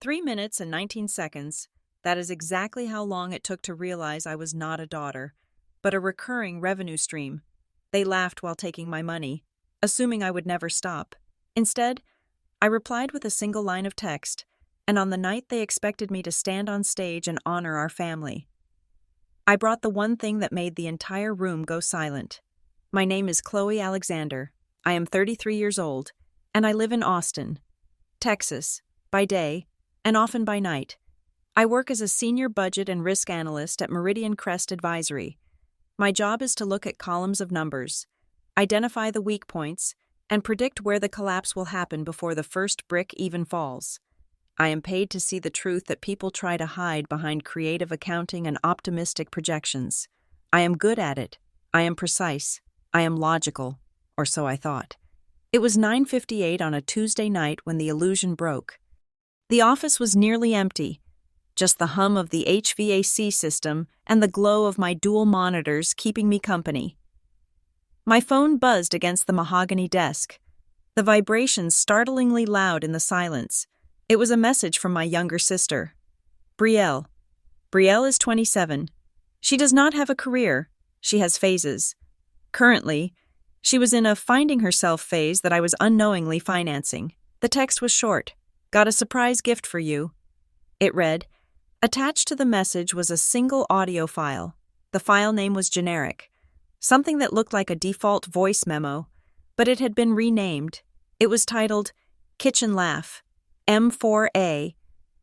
3 minutes and 19 seconds. That is exactly how long it took to realize I was not a daughter, but a recurring revenue stream. They laughed while taking my money, assuming I would never stop. Instead, I replied with a single line of text, and on the night they expected me to stand on stage and honor our family. I brought the one thing that made the entire room go silent. My name is Chloe Alexander. I am 33 years old, and I live in Austin, Texas, by day and often by night. I work as a senior budget and risk analyst at Meridian Crest Advisory. My job is to look at columns of numbers, identify the weak points, and predict where the collapse will happen before the first brick even falls. I am paid to see the truth that people try to hide behind creative accounting and optimistic projections. I am good at it. I am precise. I am logical, or so I thought. It was 9:58 on a Tuesday night when the illusion broke. The office was nearly empty, just the hum of the HVAC system and the glow of my dual monitors keeping me company. My phone buzzed against the mahogany desk, the vibrations startlingly loud in the silence. It was a message from my younger sister, Brielle. Brielle is 27. She does not have a career. She has phases. Currently, she was in a finding herself phase that I was unknowingly financing. The text was short. Got a surprise gift for you. It read, attached to the message was a single audio file. The file name was generic, something that looked like a default voice memo, but it had been renamed. It was titled Kitchen Laugh, M4A.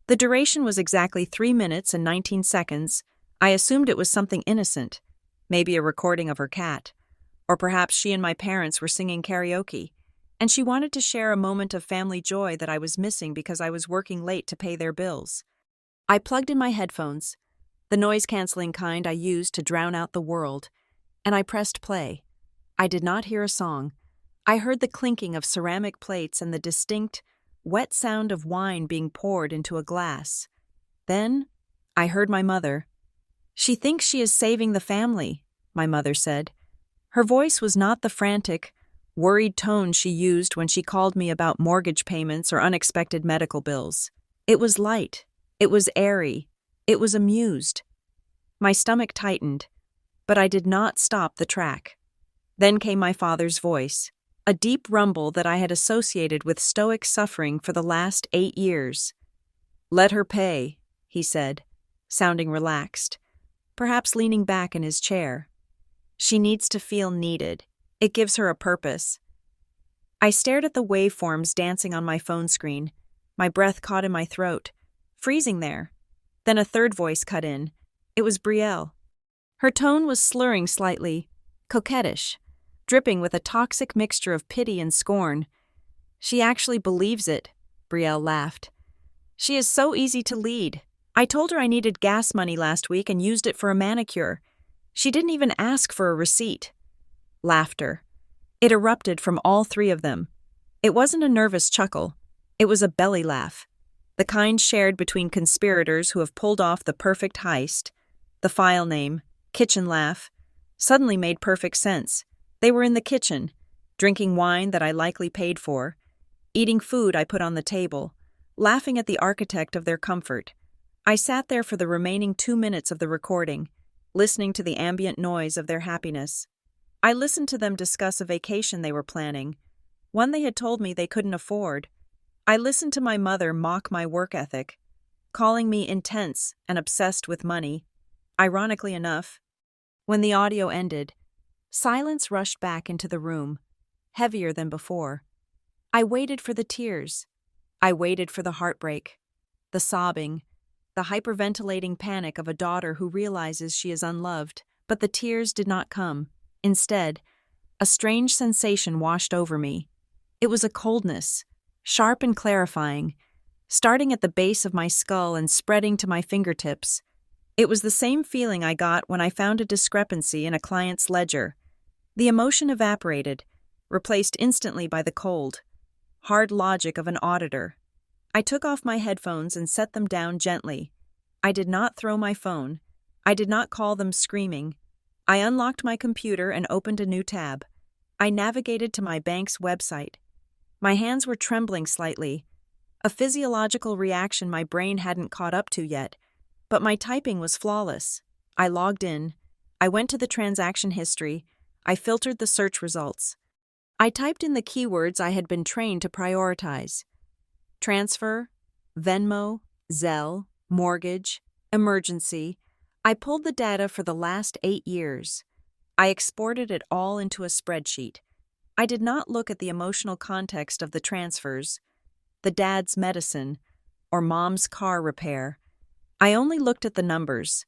The duration was exactly 3 minutes and 19 seconds. I assumed it was something innocent, maybe a recording of her cat, or perhaps she and my parents were singing karaoke, and she wanted to share a moment of family joy that I was missing because I was working late to pay their bills. I plugged in my headphones, the noise-canceling kind I used to drown out the world, and I pressed play. I did not hear a song. I heard the clinking of ceramic plates and the distinct, wet sound of wine being poured into a glass. Then, I heard my mother. She thinks she is saving the family, my mother said. Her voice was not the frantic, worried tone she used when she called me about mortgage payments or unexpected medical bills. It was light. It was airy. It was amused. My stomach tightened, but I did not stop the track. Then came my father's voice, a deep rumble that I had associated with stoic suffering for the last 8 years. Let her pay, he said, sounding relaxed, perhaps leaning back in his chair. She needs to feel needed. It gives her a purpose. I stared at the waveforms dancing on my phone screen, my breath caught in my throat, freezing there. Then a third voice cut in. It was Brielle. Her tone was slurring slightly, coquettish, dripping with a toxic mixture of pity and scorn. She actually believes it, Brielle laughed. She is so easy to lead. I told her I needed gas money last week and used it for a manicure. She didn't even ask for a receipt. Laughter. It erupted from all three of them. It wasn't a nervous chuckle. It was a belly laugh, the kind shared between conspirators who have pulled off the perfect heist. The file name, Kitchen Laugh, suddenly made perfect sense. They were in the kitchen, drinking wine that I likely paid for, eating food I put on the table, laughing at the architect of their comfort. I sat there for the remaining 2 minutes of the recording, listening to the ambient noise of their happiness. I listened to them discuss a vacation they were planning, one they had told me they couldn't afford. I listened to my mother mock my work ethic, calling me intense and obsessed with money. Ironically enough, when the audio ended, silence rushed back into the room, heavier than before. I waited for the tears. I waited for the heartbreak, the sobbing, the hyperventilating panic of a daughter who realizes she is unloved, but the tears did not come. Instead, a strange sensation washed over me. It was a coldness, sharp and clarifying, starting at the base of my skull and spreading to my fingertips. It was the same feeling I got when I found a discrepancy in a client's ledger. The emotion evaporated, replaced instantly by the cold, hard logic of an auditor. I took off my headphones and set them down gently. I did not throw my phone. I did not call them screaming. I unlocked my computer and opened a new tab. I navigated to my bank's website. My hands were trembling slightly. a physiological reaction my brain hadn't caught up to yet, but my typing was flawless. I logged in. I went to the transaction history. I filtered the search results. I typed in the keywords I had been trained to prioritize: transfer, Venmo, Zelle, mortgage, emergency. I pulled the data for the last 8 years. I exported it all into a spreadsheet. I did not look at the emotional context of the transfers, the dad's medicine, or mom's car repair. I only looked at the numbers.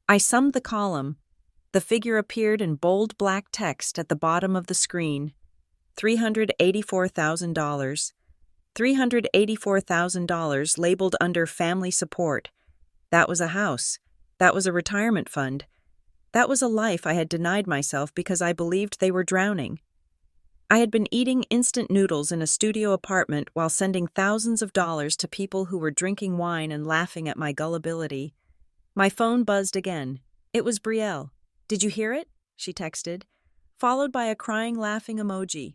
I summed the column. The figure appeared in bold black text at the bottom of the screen. $384,000. $384,000 labeled under family support. That was a house. That was a retirement fund. That was a life I had denied myself because I believed they were drowning. I had been eating instant noodles in a studio apartment while sending thousands of dollars to people who were drinking wine and laughing at my gullibility. My phone buzzed again. It was Brielle. "Did you hear it?" she texted, followed by a crying, laughing emoji.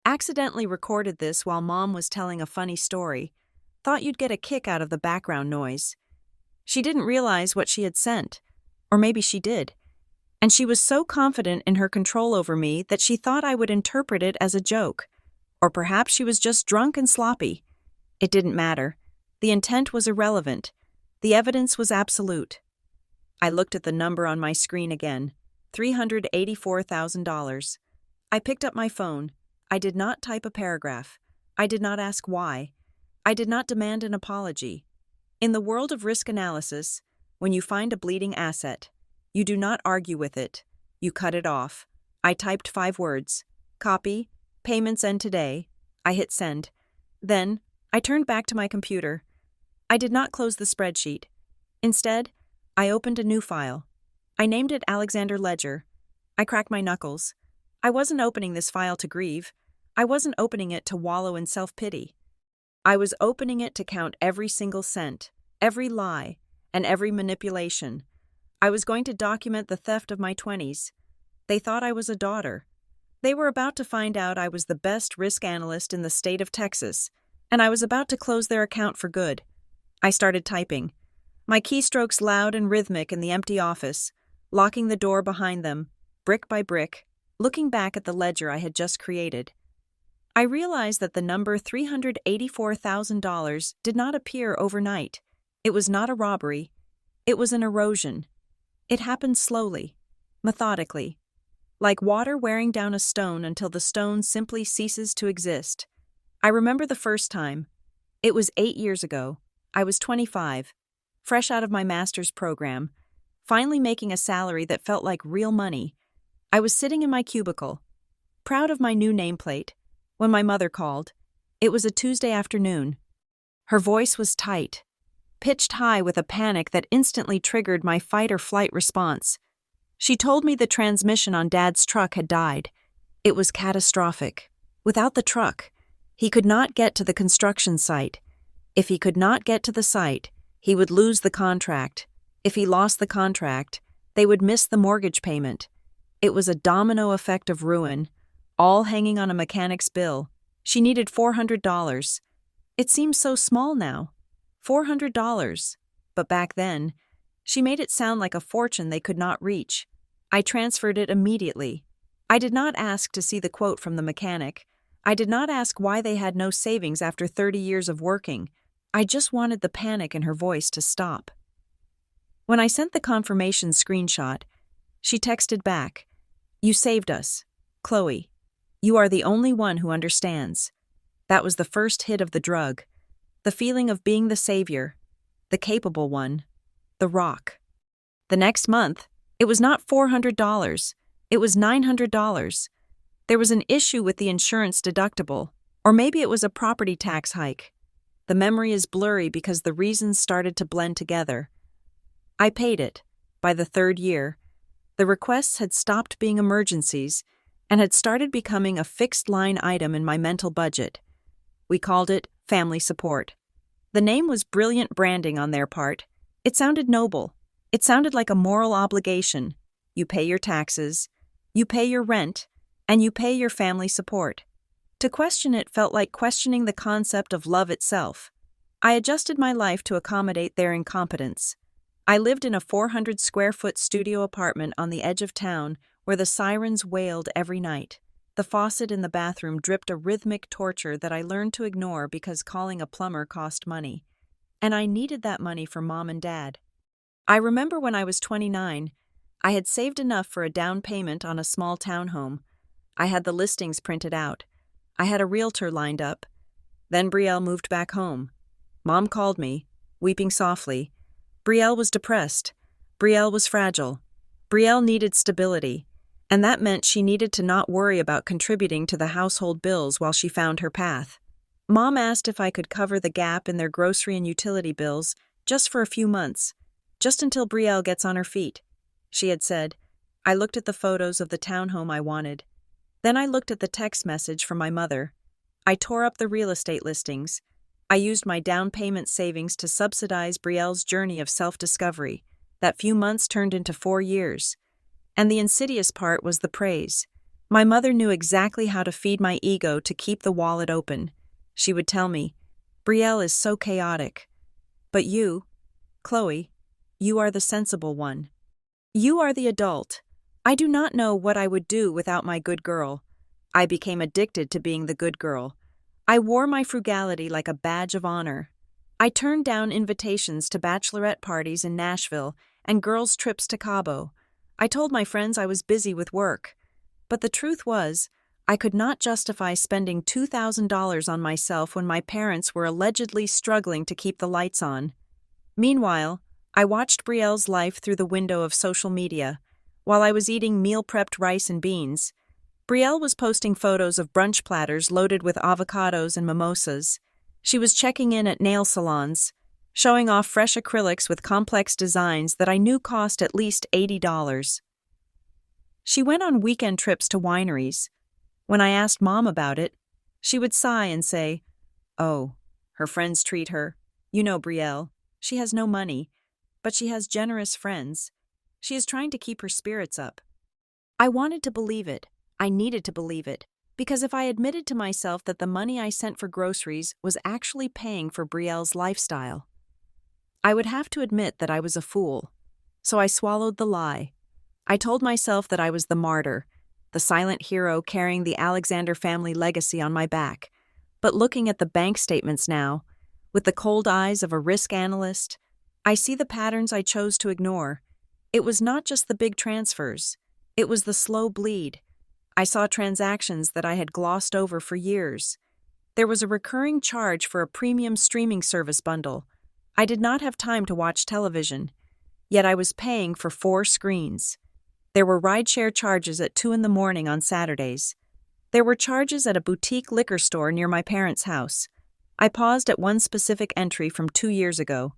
"Accidentally recorded this while Mom was telling a funny story. Thought you'd get a kick out of the background noise." She didn't realize what she had sent. Or maybe she did. And she was so confident in her control over me that she thought I would interpret it as a joke. Or perhaps she was just drunk and sloppy. It didn't matter. The intent was irrelevant. The evidence was absolute. I looked at the number on my screen again. $384,000. I picked up my phone. I did not type a paragraph. I did not ask why. I did not demand an apology. In the world of risk analysis, when you find a bleeding asset, you do not argue with it. You cut it off. I typed 5 words. Copy. Payments end today. I hit send. Then, I turned back to my computer. I did not close the spreadsheet. Instead, I opened a new file. I named it Alexander Ledger. I cracked my knuckles. I wasn't opening this file to grieve. I wasn't opening it to wallow in self-pity. I was opening it to count every single cent, every lie, and every manipulation. I was going to document the theft of my 20s. They thought I was a daughter. They were about to find out I was the best risk analyst in the state of Texas, and I was about to close their account for good. I started typing, my keystrokes loud and rhythmic in the empty office, locking the door behind them, brick by brick, looking back at the ledger I had just created. I realized that the number $384,000 did not appear overnight. It was not a robbery. It was an erosion. It happened slowly, methodically, like water wearing down a stone until the stone simply ceases to exist. I remember the first time. It was 8 years ago. I was 25, fresh out of my master's program, finally making a salary that felt like real money. I was sitting in my cubicle, proud of my new nameplate, when my mother called. It was a Tuesday afternoon. Her voice was tight, pitched high with a panic that instantly triggered my fight-or-flight response. She told me the transmission on Dad's truck had died. It was catastrophic. Without the truck, he could not get to the construction site. If he could not get to the site, he would lose the contract. If he lost the contract, they would miss the mortgage payment. It was a domino effect of ruin, all hanging on a mechanic's bill. She needed $400. It seems so small now. $400. But back then, she made it sound like a fortune they could not reach. I transferred it immediately. I did not ask to see the quote from the mechanic. I did not ask why they had no savings after 30 years of working. I just wanted the panic in her voice to stop. When I sent the confirmation screenshot, she texted back, "You saved us. Chloe, you are the only one who understands." That was the first hit of the drug. The feeling of being the savior, the capable one, the rock. The next month, it was not $400, it was $900. There was an issue with the insurance deductible, or maybe it was a property tax hike. The memory is blurry because the reasons started to blend together. I paid it. By the 3rd year, the requests had stopped being emergencies and had started becoming a fixed line item in my mental budget. We called it family support. The name was brilliant branding on their part. It sounded noble. It sounded like a moral obligation. You pay your taxes, you pay your rent, and you pay your family support. To question it felt like questioning the concept of love itself. I adjusted my life to accommodate their incompetence. I lived in a 400 square foot studio apartment on the edge of town where the sirens wailed every night. The faucet in the bathroom dripped a rhythmic torture that I learned to ignore because calling a plumber cost money. And I needed that money for mom and dad. I remember when I was 29, I had saved enough for a down payment on a small townhome. I had the listings printed out. I had a realtor lined up. Then Brielle moved back home. Mom called me, weeping softly. Brielle was depressed. Brielle was fragile. Brielle needed stability, and that meant she needed to not worry about contributing to the household bills while she found her path. Mom asked if I could cover the gap in their grocery and utility bills just for a few months, just until Brielle gets on her feet. She had said. I looked at the photos of the townhome I wanted. Then I looked at the text message from my mother. I tore up the real estate listings. I used my down payment savings to subsidize Brielle's journey of self-discovery. That few months turned into 4 years. And the insidious part was the praise. My mother knew exactly how to feed my ego to keep the wallet open. She would tell me, Brielle is so chaotic. But you, Chloe, you are the sensible one. You are the adult. I do not know what I would do without my good girl. I became addicted to being the good girl. I wore my frugality like a badge of honor. I turned down invitations to bachelorette parties in Nashville and girls' trips to Cabo. I told my friends I was busy with work. But the truth was, I could not justify spending $2,000 on myself when my parents were allegedly struggling to keep the lights on. Meanwhile, I watched Brielle's life through the window of social media. While I was eating meal-prepped rice and beans, Brielle was posting photos of brunch platters loaded with avocados and mimosas. She was checking in at nail salons, showing off fresh acrylics with complex designs that I knew cost at least $80. She went on weekend trips to wineries. When I asked Mom about it, she would sigh and say, "Oh, her friends treat her. You know Brielle. She has no money, but she has generous friends. She is trying to keep her spirits up." I wanted to believe it. I needed to believe it, because if I admitted to myself that the money I sent for groceries was actually paying for Brielle's lifestyle, I would have to admit that I was a fool. So I swallowed the lie. I told myself that I was the martyr, the silent hero carrying the Alexander family legacy on my back. But looking at the bank statements now, with the cold eyes of a risk analyst, I see the patterns I chose to ignore. It was not just the big transfers. It was the slow bleed. I saw transactions that I had glossed over for years. There was a recurring charge for a premium streaming service bundle. I did not have time to watch television, yet I was paying for 4 screens. There were rideshare charges at 2 a.m. on Saturdays. There were charges at a boutique liquor store near my parents' house. I paused at one specific entry from 2 years ago.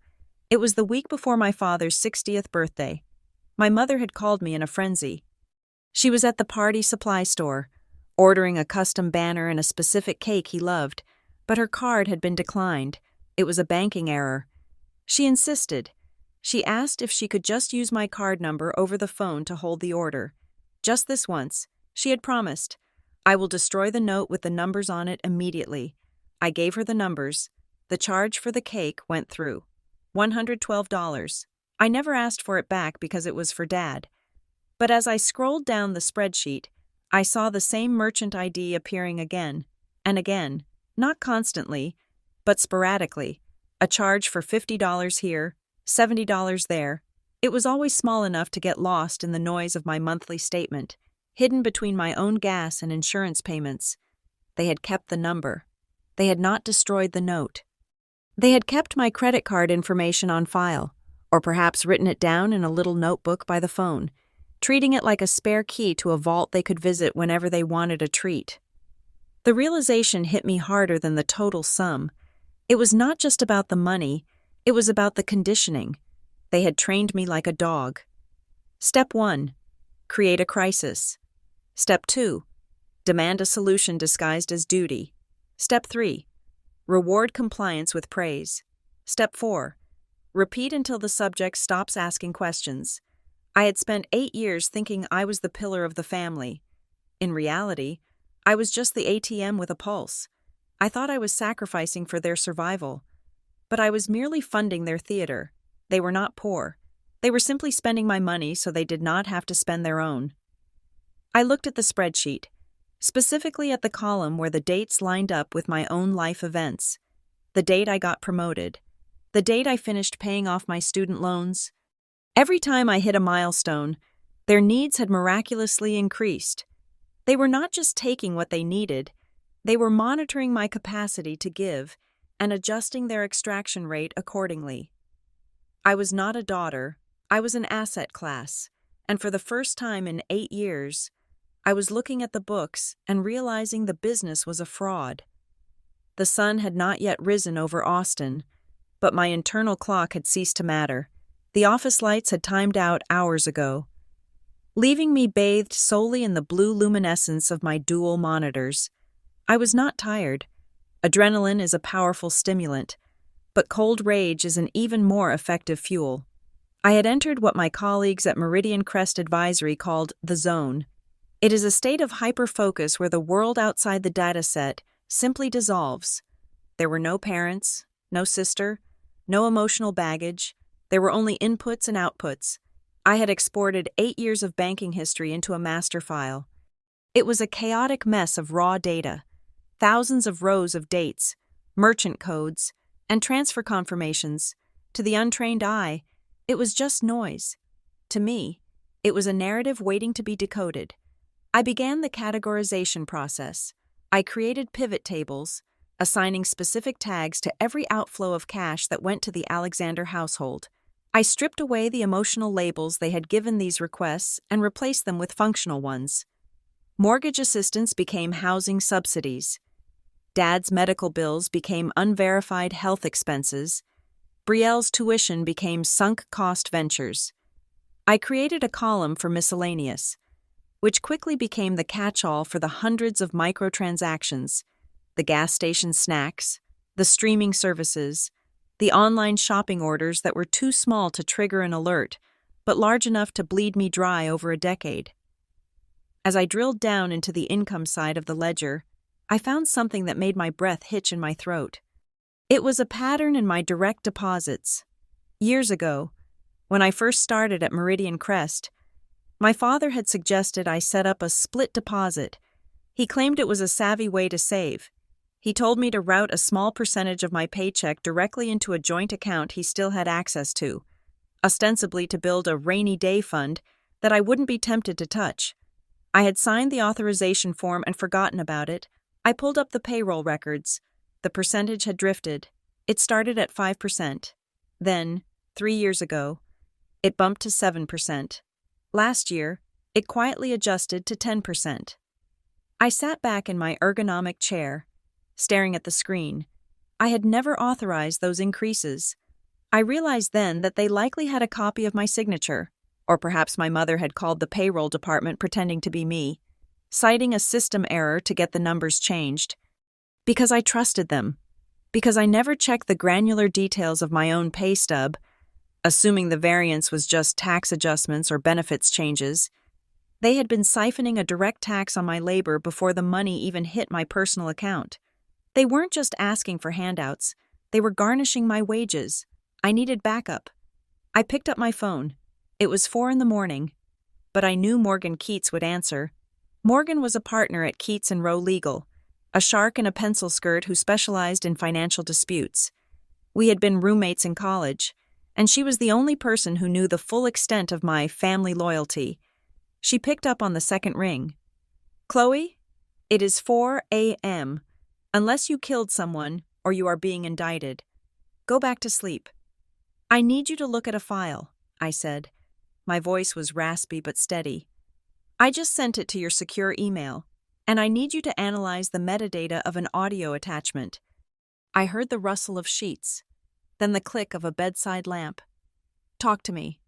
It was the week before my father's 60th birthday. My mother had called me in a frenzy. She was at the party supply store, ordering a custom banner and a specific cake he loved, but her card had been declined. It was a banking error. She insisted. She asked if she could just use my card number over the phone to hold the order. Just this once, she had promised. I will destroy the note with the numbers on it immediately. I gave her the numbers. The charge for the cake went through. $112. I never asked for it back because it was for Dad. But as I scrolled down the spreadsheet, I saw the same merchant ID appearing again and again, not constantly, but sporadically. A charge for $50 here, $70 there. It was always small enough to get lost in the noise of my monthly statement, hidden between my own gas and insurance payments. They had kept the number. They had not destroyed the note. They had kept my credit card information on file, or perhaps written it down in a little notebook by the phone, treating it like a spare key to a vault they could visit whenever they wanted a treat. The realization hit me harder than the total sum. It was not just about the money, it was about the conditioning. They had trained me like a dog. Step 1. Create a crisis. Step 2. Demand a solution disguised as duty. Step 3. Reward compliance with praise. Step 4. Repeat until the subject stops asking questions. I had spent 8 years thinking I was the pillar of the family. In reality, I was just the ATM with a pulse. I thought I was sacrificing for their survival. But I was merely funding their theater. They were not poor. They were simply spending my money so they did not have to spend their own. I looked at the spreadsheet, specifically at the column where the dates lined up with my own life events. The date I got promoted. The date I finished paying off my student loans. Every time I hit a milestone, their needs had miraculously increased. They were not just taking what they needed, they were monitoring my capacity to give and adjusting their extraction rate accordingly. I was not a daughter, I was an asset class, and for the first time in 8 years, I was looking at the books and realizing the business was a fraud. The sun had not yet risen over Austin, but my internal clock had ceased to matter. The office lights had timed out hours ago, leaving me bathed solely in the blue luminescence of my dual monitors. I was not tired. Adrenaline is a powerful stimulant, but cold rage is an even more effective fuel. I had entered what my colleagues at Meridian Crest Advisory called the zone. It is a state of hyper-focus where the world outside the dataset simply dissolves. There were no parents, no sister, no emotional baggage. There were only inputs and outputs. I had exported 8 years of banking history into a master file. It was a chaotic mess of raw data, thousands of rows of dates, merchant codes, and transfer confirmations. To the untrained eye, it was just noise. To me, it was a narrative waiting to be decoded. I began the categorization process. I created pivot tables, assigning specific tags to every outflow of cash that went to the Alexander household. I stripped away the emotional labels they had given these requests and replaced them with functional ones. Mortgage assistance became housing subsidies. Dad's medical bills became unverified health expenses. Brielle's tuition became sunk cost ventures. I created a column for miscellaneous, which quickly became the catch-all for the hundreds of microtransactions, the gas station snacks, the streaming services, the online shopping orders that were too small to trigger an alert, but large enough to bleed me dry over a decade. As I drilled down into the income side of the ledger, I found something that made my breath hitch in my throat. It was a pattern in my direct deposits. Years ago, when I first started at Meridian Crest, my father had suggested I set up a split deposit. He claimed it was a savvy way to save. He told me to route a small percentage of my paycheck directly into a joint account he still had access to, ostensibly to build a rainy day fund that I wouldn't be tempted to touch. I had signed the authorization form and forgotten about it. I pulled up the payroll records. The percentage had drifted. It started at 5%. Then, 3 years ago, it bumped to 7%. Last year, it quietly adjusted to 10%. I sat back in my ergonomic chair, staring at the screen. I had never authorized those increases. I realized then that they likely had a copy of my signature, or perhaps my mother had called the payroll department pretending to be me, citing a system error to get the numbers changed. Because I trusted them. Because I never checked the granular details of my own pay stub, assuming the variance was just tax adjustments or benefits changes. They had been siphoning a direct tax on my labor before the money even hit my personal account. They weren't just asking for handouts, they were garnishing my wages. I needed backup. I picked up my phone. It was 4 a.m, but I knew Morgan Keats would answer. Morgan was a partner at Keats & Rowe Legal, a shark in a pencil skirt who specialized in financial disputes. We had been roommates in college, and she was the only person who knew the full extent of my family loyalty. She picked up on the second ring. "Chloe, it is 4 a.m. Unless you killed someone or you are being indicted. Go back to sleep." "I need you to look at a file," I said. My voice was raspy but steady. "I just sent it to your secure email, and I need you to analyze the metadata of an audio attachment." I heard the rustle of sheets, then the click of a bedside lamp. "Talk to me."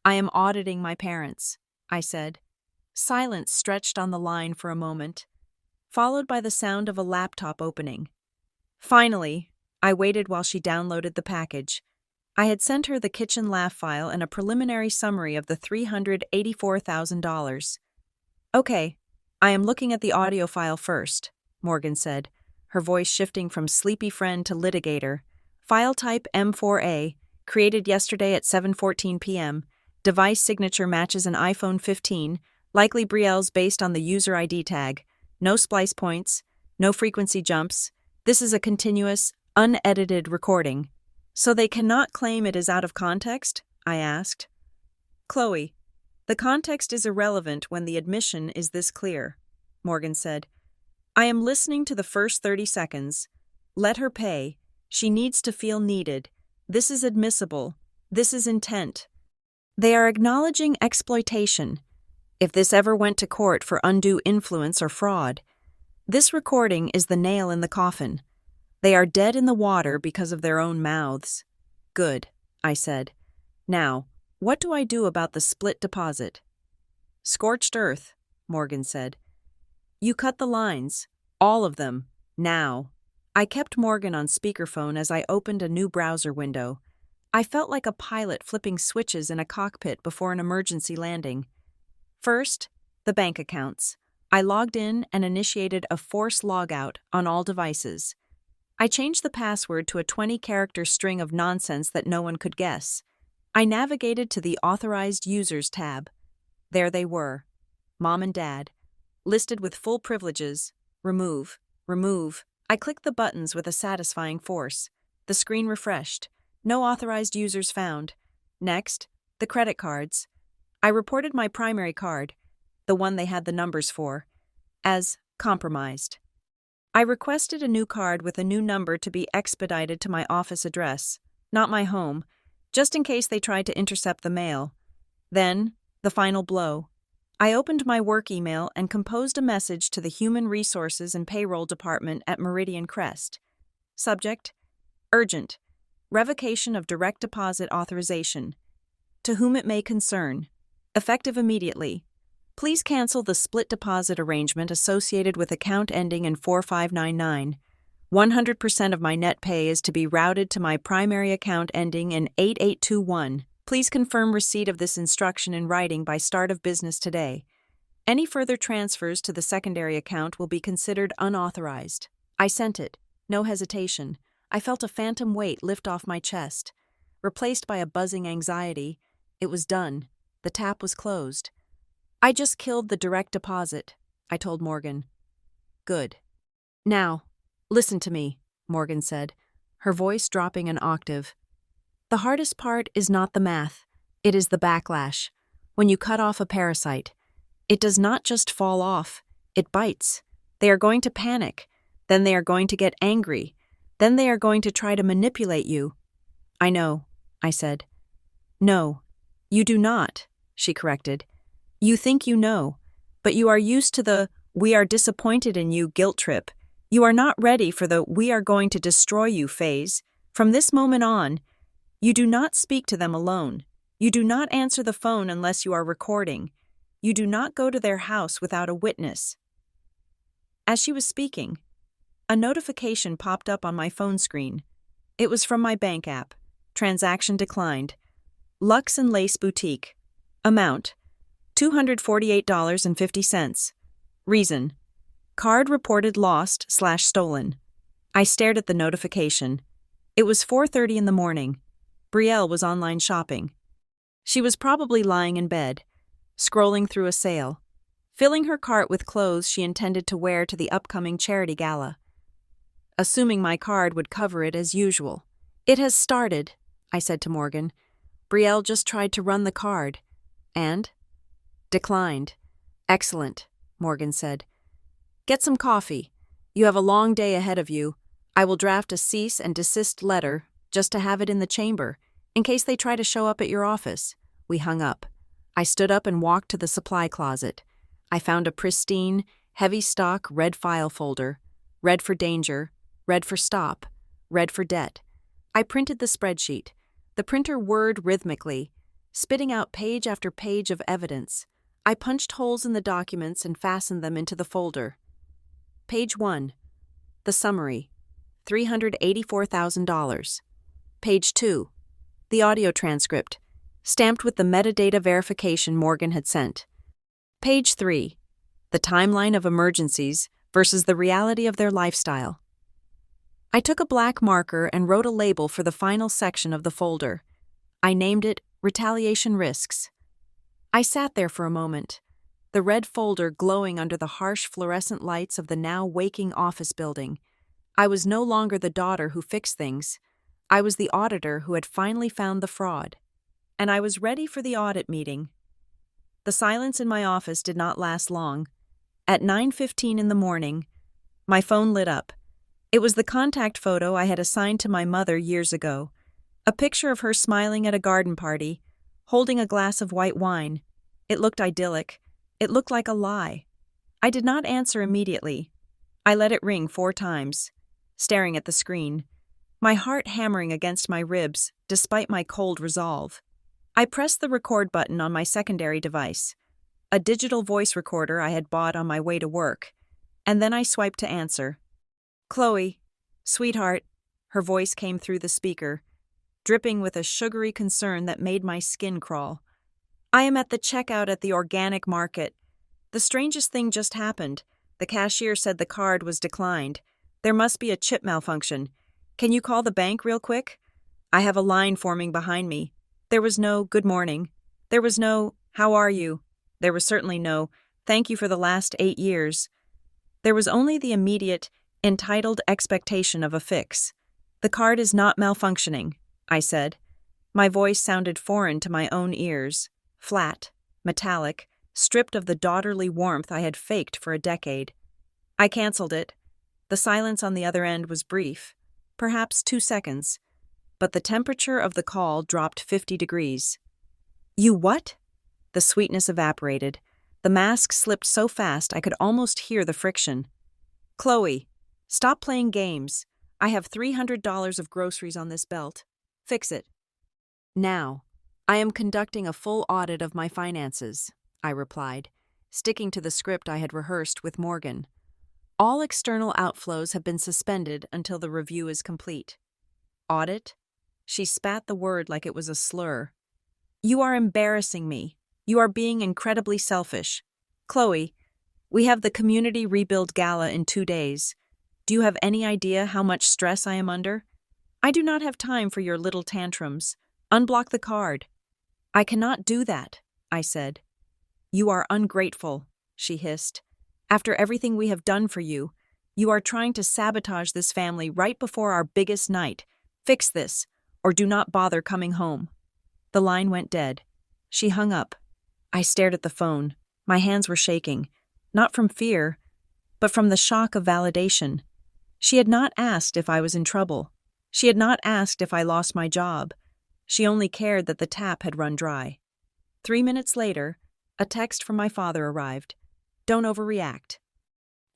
"I am auditing my parents," I said. Silence stretched on the line for a moment, followed by the sound of a laptop opening. Finally, I waited while she downloaded the package. I had sent her the kitchen laugh file and a preliminary summary of the $384,000. "Okay, I am looking at the audio file first," Morgan said, her voice shifting from sleepy friend to litigator. File type M4A, created yesterday at 7:14 p.m. Device signature matches an iPhone 15, likely Brielle's based on the user ID tag. No splice points, no frequency jumps. This is a continuous, unedited recording. So they cannot claim it is out of context? I asked. Chloe, the context is irrelevant when the admission is this clear, Morgan said. I am listening to the first 30 seconds. Let her pay. She needs to feel needed. This is admissible. This is intent. They are acknowledging exploitation. If this ever went to court for undue influence or fraud, this recording is the nail in the coffin. They are dead in the water because of their own mouths. Good, I said. Now, what do I do about the split deposit? Scorched earth, Morgan said. You cut the lines, all of them, now. I kept Morgan on speakerphone as I opened a new browser window. I felt like a pilot flipping switches in a cockpit before an emergency landing. First, the bank accounts. I logged in and initiated a force logout on all devices. I changed the password to a 20-character string of nonsense that no one could guess. I navigated to the Authorized Users tab. There they were, Mom and Dad, listed with full privileges. Remove, remove. I clicked the buttons with a satisfying force. The screen refreshed. No authorized users found. Next, the credit cards. I reported my primary card, the one they had the numbers for, as compromised. I requested a new card with a new number to be expedited to my office address, not my home, just in case they tried to intercept the mail. Then, the final blow. I opened my work email and composed a message to the Human Resources and Payroll Department at Meridian Crest. Subject: Urgent. Revocation of direct deposit authorization. To whom it may concern. Effective immediately. Please cancel the split deposit arrangement associated with account ending in 4599. 100% of my net pay is to be routed to my primary account ending in 8821. Please confirm receipt of this instruction in writing by start of business today. Any further transfers to the secondary account will be considered unauthorized. I sent it. No hesitation. I felt a phantom weight lift off my chest. Replaced by a buzzing anxiety, it was done. The tap was closed. I just killed the direct deposit, I told Morgan. Good. Now, listen to me, Morgan said, her voice dropping an octave. The hardest part is not the math. It is the backlash. When you cut off a parasite, it does not just fall off. It bites. They are going to panic. Then they are going to get angry. Then they are going to try to manipulate you. I know, I said. No, you do not, she corrected. You think you know, but you are used to the "we are disappointed in you" guilt trip. You are not ready for the "we are going to destroy you" phase. From this moment on, you do not speak to them alone. You do not answer the phone unless you are recording. You do not go to their house without a witness. As she was speaking, a notification popped up on my phone screen. It was from my bank app. Transaction declined. Luxe and Lace Boutique. Amount: $248.50. Reason: card reported lost/stolen. I stared at the notification. It was 4:30 in the morning. Brielle was online shopping. She was probably lying in bed, scrolling through a sale, filling her cart with clothes she intended to wear to the upcoming charity gala. Assuming my card would cover it as usual. It has started, I said to Morgan. Brielle just tried to run the card. And? Declined. Excellent, Morgan said. Get some coffee. You have a long day ahead of you. I will draft a cease and desist letter just to have it in the chamber, in case they try to show up at your office. We hung up. I stood up and walked to the supply closet. I found a pristine, heavy stock red file folder. Red for danger, red for stop, red for debt. I printed the spreadsheet. The printer whirred rhythmically, spitting out page after page of evidence. I punched holes in the documents and fastened them into the folder. Page 1. The summary. $384,000. Page 2. The audio transcript, stamped with the metadata verification Morgan had sent. Page 3. The timeline of emergencies versus the reality of their lifestyle. I took a black marker and wrote a label for the final section of the folder. I named it Retaliation Risks. I sat there for a moment, the red folder glowing under the harsh fluorescent lights of the now waking office building. I was no longer the daughter who fixed things. I was the auditor who had finally found the fraud. And I was ready for the audit meeting. The silence in my office did not last long. At 9:15 in the morning, my phone lit up. It was the contact photo I had assigned to my mother years ago. A picture of her smiling at a garden party, holding a glass of white wine. It looked idyllic. It looked like a lie. I did not answer immediately. I let it ring 4 times, staring at the screen, my heart hammering against my ribs despite my cold resolve. I pressed the record button on my secondary device, a digital voice recorder I had bought on my way to work, and then I swiped to answer. "Chloe, sweetheart," her voice came through the speaker, dripping with a sugary concern that made my skin crawl. "I am at the checkout at the organic market. The strangest thing just happened. The cashier said the card was declined. There must be a chip malfunction. Can you call the bank real quick? I have a line forming behind me. There was no good morning. There was no how are you. There was certainly no thank you for the last 8 years. There was only the immediate, entitled expectation of a fix. The card is not malfunctioning," I said. My voice sounded foreign to my own ears, flat, metallic, stripped of the daughterly warmth I had faked for a decade. I canceled it. The silence on the other end was brief, perhaps 2 seconds, but the temperature of the call dropped 50 degrees. "You what?" The sweetness evaporated. The mask slipped so fast I could almost hear the friction. "Chloe, stop playing games. I have $300 of groceries on this belt. Fix it." "Now, I am conducting a full audit of my finances," I replied, sticking to the script I had rehearsed with Morgan. "All external outflows have been suspended until the review is complete." "Audit?" She spat the word like it was a slur. "You are embarrassing me. You are being incredibly selfish. Chloe, we have the Community Rebuild Gala in 2 days. Do you have any idea how much stress I am under? I do not have time for your little tantrums. Unblock the card." "I cannot do that," I said. "You are ungrateful," she hissed. "After everything we have done for you, you are trying to sabotage this family right before our biggest night. Fix this, or do not bother coming home." The line went dead. She hung up. I stared at the phone. My hands were shaking, not from fear, but from the shock of validation. She had not asked if I was in trouble. She had not asked if I lost my job. She only cared that the tap had run dry. 3 minutes later, a text from my father arrived. "Don't overreact.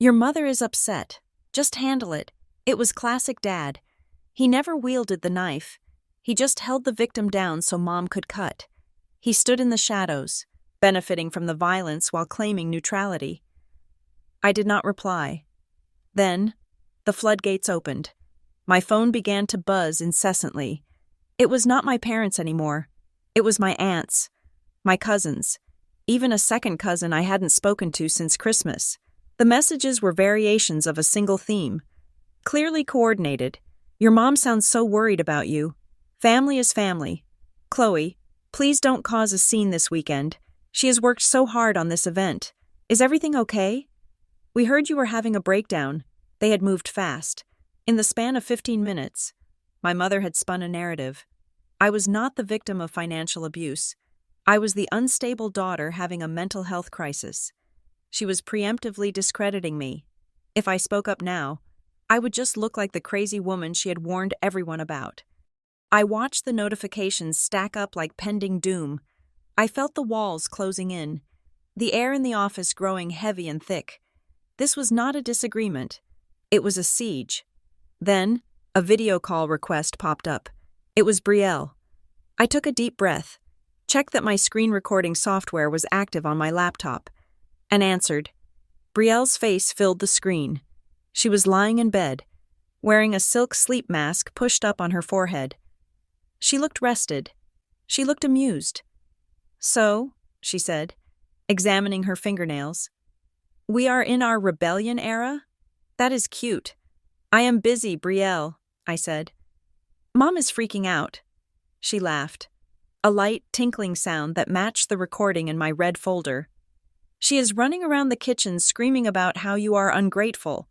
Your mother is upset. Just handle it. It was classic Dad. He never wielded the knife. He just held the victim down so Mom could cut. He stood in the shadows, benefiting from the violence while claiming neutrality." I did not reply. Then, the floodgates opened. My phone began to buzz incessantly. It was not my parents anymore. It was my aunts, my cousins, even a second cousin I hadn't spoken to since Christmas. The messages were variations of a single theme, clearly coordinated. "Your mom sounds so worried about you. Family is family. Chloe, please don't cause a scene this weekend. She has worked so hard on this event. Is everything okay? We heard you were having a breakdown." They had moved fast. In the span of 15 minutes, my mother had spun a narrative. I was not the victim of financial abuse. I was the unstable daughter having a mental health crisis. She was preemptively discrediting me. If I spoke up now, I would just look like the crazy woman she had warned everyone about. I watched the notifications stack up like pending doom. I felt the walls closing in, the air in the office growing heavy and thick. This was not a disagreement. It was a siege. Then, a video call request popped up. It was Brielle. I took a deep breath, checked that my screen recording software was active on my laptop, and answered. Brielle's face filled the screen. She was lying in bed, wearing a silk sleep mask pushed up on her forehead. She looked rested. She looked amused. "So," she said, examining her fingernails, "we are in our rebellion era? That is cute. I am busy, Brielle, I said. Mom is freaking out. She laughed. A light, tinkling sound that matched the recording in my red folder. She is running around the kitchen screaming about how you are ungrateful.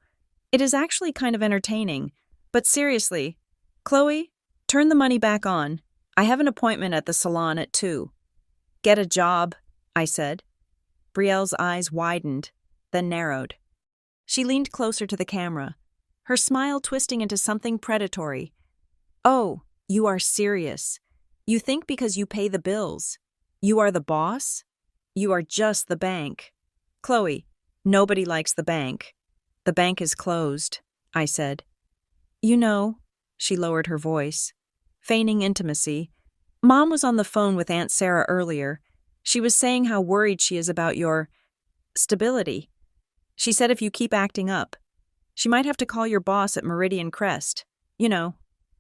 It is actually kind of entertaining. But seriously, Chloe, turn the money back on. I have an appointment at the salon at 2. Get a job, I said. Brielle's eyes widened, then narrowed. She leaned closer to the camera, her smile twisting into something predatory. Oh, you are serious. You think because you pay the bills, you are the boss? You are just the bank. Chloe, nobody likes the bank. The bank is closed, I said. You know, she lowered her voice, feigning intimacy. Mom was on the phone with Aunt Sarah earlier. She was saying how worried she is about your stability. She said if you keep acting up, she might have to call your boss at Meridian Crest. You know,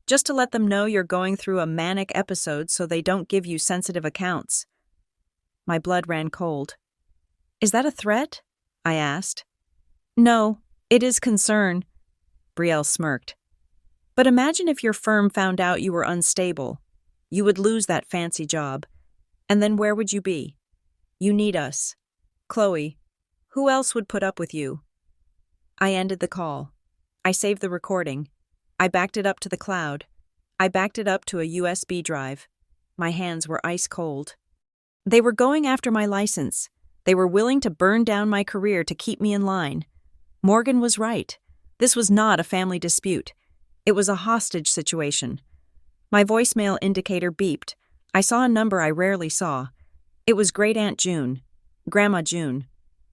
just to let them know you're going through a manic episode so they don't give you sensitive accounts. My blood ran cold. Is that a threat? I asked. No, it is concern, Brielle smirked. But imagine if your firm found out you were unstable. You would lose that fancy job. And then where would you be? You need us. Chloe, who else would put up with you? I ended the call. I saved the recording. I backed it up to the cloud. I backed it up to a USB drive. My hands were ice cold. They were going after my license. They were willing to burn down my career to keep me in line. Morgan was right. This was not a family dispute. It was a hostage situation. My voicemail indicator beeped. I saw a number I rarely saw. It was Great Aunt June, Grandma June.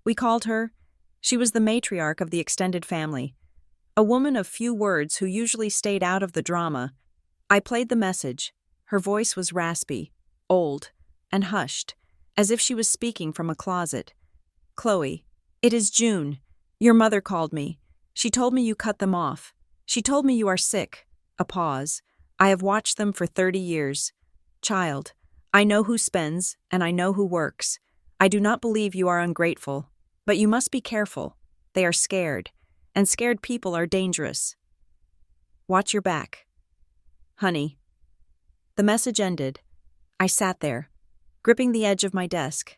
We called her. She was the matriarch of the extended family, a woman of few words who usually stayed out of the drama. I played the message. Her voice was raspy, old, and hushed, as if she was speaking from a closet. Chloe, it is June. Your mother called me. She told me you cut them off. She told me you are sick. A pause. I have watched them for 30 years. Child, I know who spends, and I know who works. I do not believe you are ungrateful, but you must be careful. They are scared, and scared people are dangerous. Watch your back. Honey. The message ended. I sat there, gripping the edge of my desk.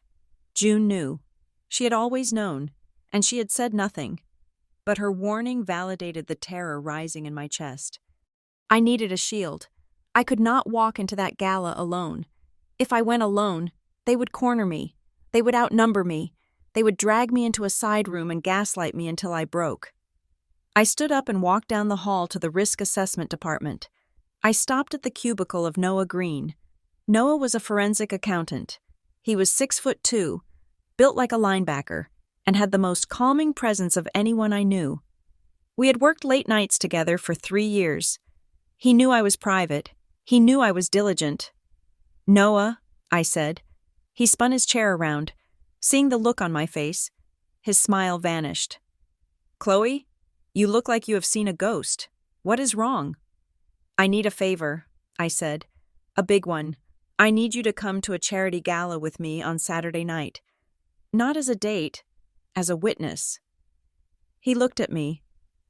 June knew. She had always known, and she had said nothing. But her warning validated the terror rising in my chest. I needed a shield. I could not walk into that gala alone. If I went alone, they would corner me. They would outnumber me. They would drag me into a side room and gaslight me until I broke. I stood up and walked down the hall to the risk assessment department. I stopped at the cubicle of Noah Green. Noah was a forensic accountant. He was 6'2", built like a linebacker, and had the most calming presence of anyone I knew. We had worked late nights together for 3 years. He knew I was private. He knew I was diligent. Noah, I said. He spun his chair around. Seeing the look on my face, his smile vanished. Chloe, you look like you have seen a ghost. What is wrong? I need a favor, I said. A big one. I need you to come to a charity gala with me on Saturday night. Not as a date, as a witness. He looked at me,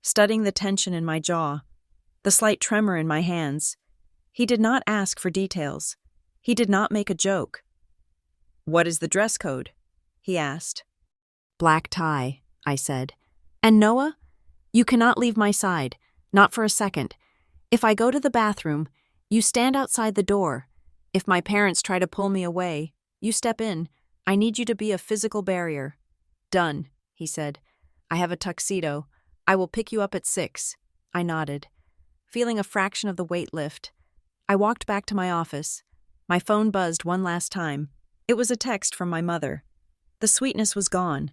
studying the tension in my jaw, the slight tremor in my hands. He did not ask for details. He did not make a joke. What is the dress code? He asked. Black tie, I said. And Noah? You cannot leave my side, not for a second. If I go to the bathroom, you stand outside the door. If my parents try to pull me away, you step in. I need you to be a physical barrier. Done, he said. I have a tuxedo. I will pick you up at 6. I nodded, feeling a fraction of the weight lift. I walked back to my office. My phone buzzed one last time. It was a text from my mother. The sweetness was gone,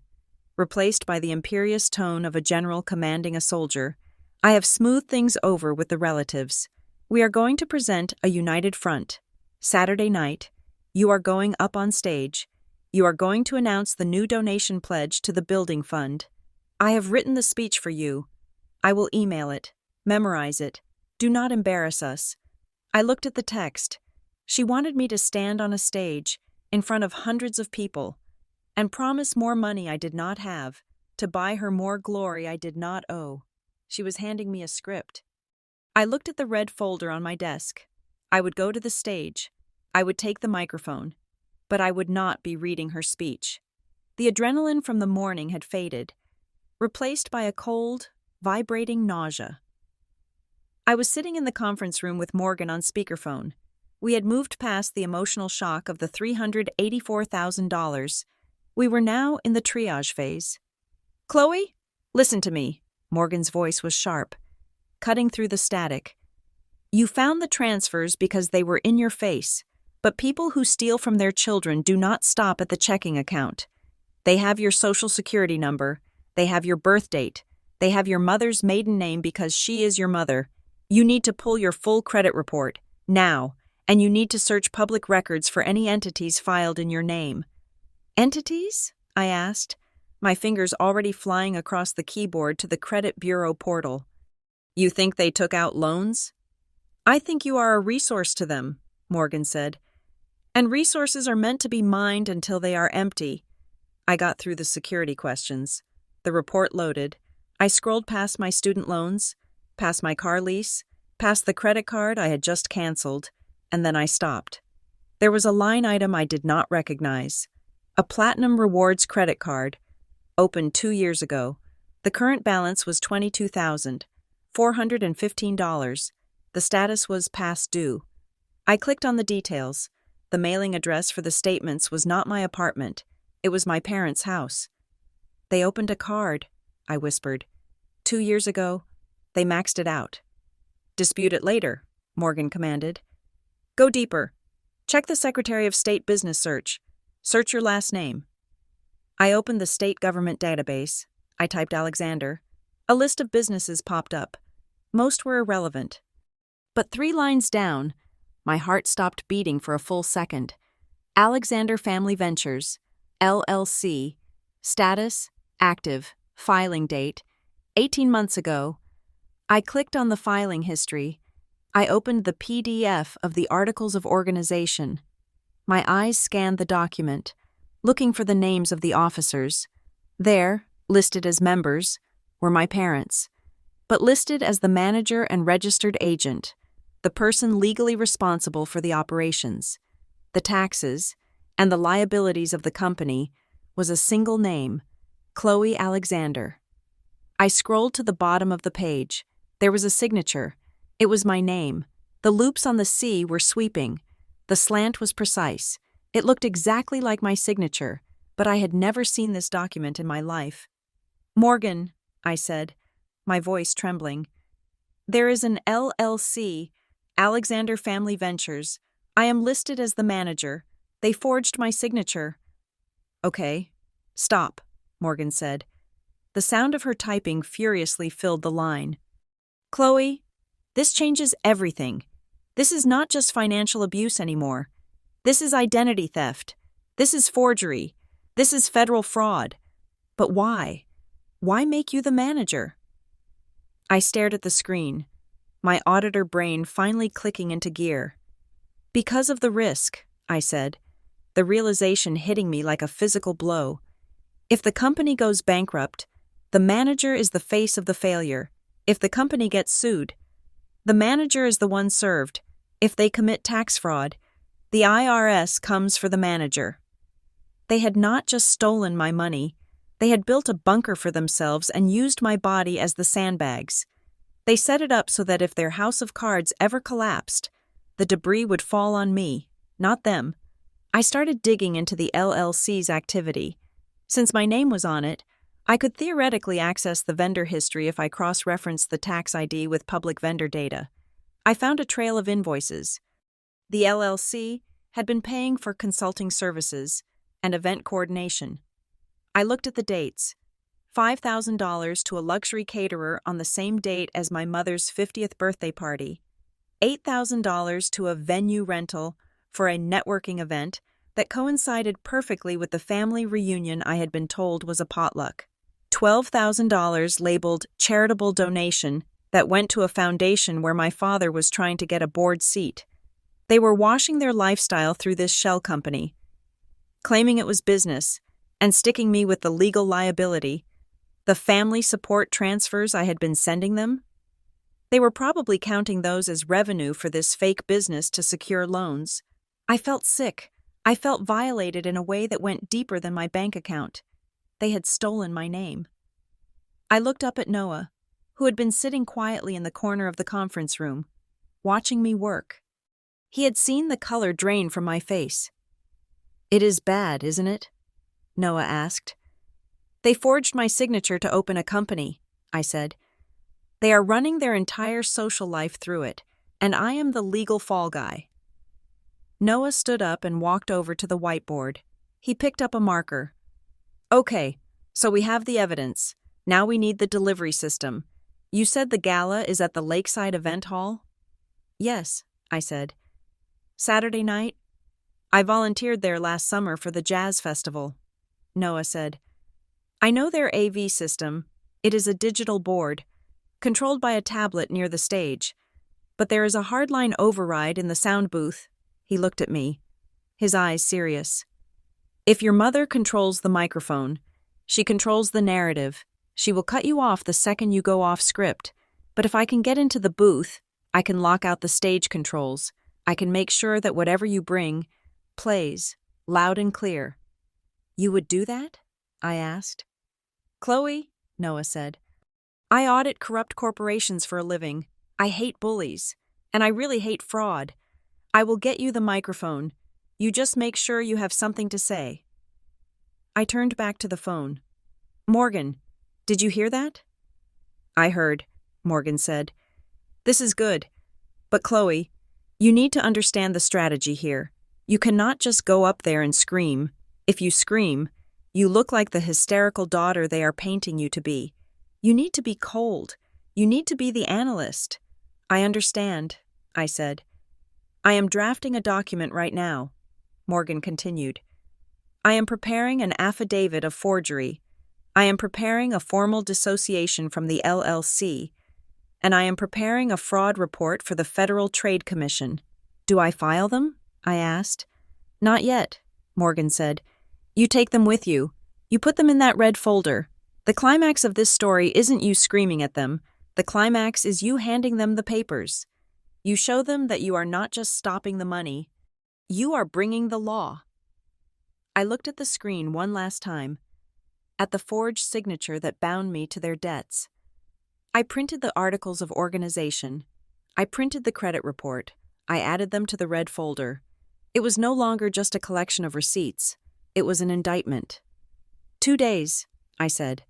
replaced by the imperious tone of a general commanding a soldier. I have smoothed things over with the relatives. We are going to present a united front. Saturday night, you are going up on stage. You are going to announce the new donation pledge to the building fund. I have written the speech for you. I will email it. Memorize it. Do not embarrass us. I looked at the text. She wanted me to stand on a stage, in front of hundreds of people, and promise more money I did not have, to buy her more glory I did not owe. She was handing me a script. I looked at the red folder on my desk. I would go to the stage. I would take the microphone. But I would not be reading her speech. The adrenaline from the morning had faded, replaced by a cold, vibrating nausea. I was sitting in the conference room with Morgan on speakerphone. We had moved past the emotional shock of the $384,000. We were now in the triage phase. "Chloe, listen to me." Morgan's voice was sharp, cutting through the static. "You found the transfers because they were in your face, but people who steal from their children do not stop at the checking account. They have your social security number, they have your birth date, they have your mother's maiden name because she is your mother. You need to pull your full credit report, now, and you need to search public records for any entities filed in your name." "Entities?" I asked, my fingers already flying across the keyboard to the credit bureau portal. "You think they took out loans?" "I think you are a resource to them," Morgan said. "And resources are meant to be mined until they are empty." I got through the security questions. The report loaded. I scrolled past my student loans, past my car lease, past the credit card I had just canceled, and then I stopped. There was a line item I did not recognize. A Platinum Rewards credit card, opened 2 years ago. The current balance was $22,415. The status was past due. I clicked on the details. The mailing address for the statements was not my apartment. It was my parents' house. "They opened a card," I whispered. 2 years ago, they maxed it out." "Dispute it later," Morgan commanded. "Go deeper. Check the Secretary of State business search. Search your last name." I opened the state government database. I typed Alexander. A list of businesses popped up. Most were irrelevant. But 3 lines down, my heart stopped beating for a full second. Alexander Family Ventures, LLC, status, active, filing date, 18 months ago. I clicked on the filing history. I opened the PDF of the Articles of Organization. My eyes scanned the document, looking for the names of the officers. There, listed as members, were my parents, but listed as the manager and registered agent, the person legally responsible for the operations, the taxes, and the liabilities of the company, was a single name, Chloe Alexander. I scrolled to the bottom of the page. There was a signature. It was my name. The loops on the C were sweeping. The slant was precise. It looked exactly like my signature, but I had never seen this document in my life. "Morgan," I said, my voice trembling. "There is an LLC, Alexander Family Ventures. I am listed as the manager. They forged my signature." "Okay, stop," Morgan said. The sound of her typing furiously filled the line. "Chloe, this changes everything. This is not just financial abuse anymore. This is identity theft. This is forgery. This is federal fraud. But why? Why make you the manager?" I stared at the screen, my auditor brain finally clicking into gear. "Because of the risk," I said, the realization hitting me like a physical blow. If the company goes bankrupt, the manager is the face of the failure. If the company gets sued, the manager is the one served. If they commit tax fraud, the IRS comes for the manager. They had not just stolen my money, they had built a bunker for themselves and used my body as the sandbags. They set it up so that if their house of cards ever collapsed, the debris would fall on me, not them. I started digging into the LLC's activity. Since my name was on it, I could theoretically access the vendor history if I cross-referenced the tax ID with public vendor data. I found a trail of invoices. The LLC had been paying for consulting services and event coordination. I looked at the dates. $5,000 to a luxury caterer on the same date as my mother's 50th birthday party. $8,000 to a venue rental for a networking event that coincided perfectly with the family reunion I had been told was a potluck. $12,000 labeled charitable donation that went to a foundation where my father was trying to get a board seat. They were washing their lifestyle through this shell company, claiming it was business and sticking me with the legal liability. The family support transfers I had been sending them? They were probably counting those as revenue for this fake business to secure loans. I felt sick. I felt violated in a way that went deeper than my bank account. They had stolen my name. I looked up at Noah, who had been sitting quietly in the corner of the conference room, watching me work. He had seen the color drain from my face. "It is bad, isn't it?" Noah asked. "They forged my signature to open a company," I said. "They are running their entire social life through it, and I am the legal fall guy." Noah stood up and walked over to the whiteboard. He picked up a marker. "Okay, so we have the evidence. Now we need the delivery system. You said the gala is at the Lakeside Event Hall?" "Yes," I said. "Saturday night?" "I volunteered there last summer for the jazz festival," Noah said. "I know their AV system. It is a digital board, controlled by a tablet near the stage. But there is a hardline override in the sound booth." He looked at me, his eyes serious. "If your mother controls the microphone, she controls the narrative. She will cut you off the second you go off script. But if I can get into the booth, I can lock out the stage controls. I can make sure that whatever you bring plays, loud and clear." "You would do that?" I asked. "Chloe," Noah said, "I audit corrupt corporations for a living. I hate bullies, and I really hate fraud. I will get you the microphone. You just make sure you have something to say." I turned back to the phone. "Morgan, did you hear that?" "I heard," Morgan said. "This is good. But Chloe, you need to understand the strategy here. You cannot just go up there and scream. If you scream, you look like the hysterical daughter they are painting you to be. You need to be cold. You need to be the analyst." "I understand," I said. "I am drafting a document right now," Morgan continued. "I am preparing an affidavit of forgery. I am preparing a formal dissociation from the LLC, and I am preparing a fraud report for the Federal Trade Commission." "Do I file them?" I asked. "Not yet," Morgan said. "You take them with you. You put them in that red folder. The climax of this story isn't you screaming at them. The climax is you handing them the papers. You show them that you are not just stopping the money. You are bringing the law." I looked at the screen one last time, at the forged signature that bound me to their debts. I printed the articles of organization. I printed the credit report. I added them to the red folder. It was no longer just a collection of receipts. It was an indictment. 2 days, I said.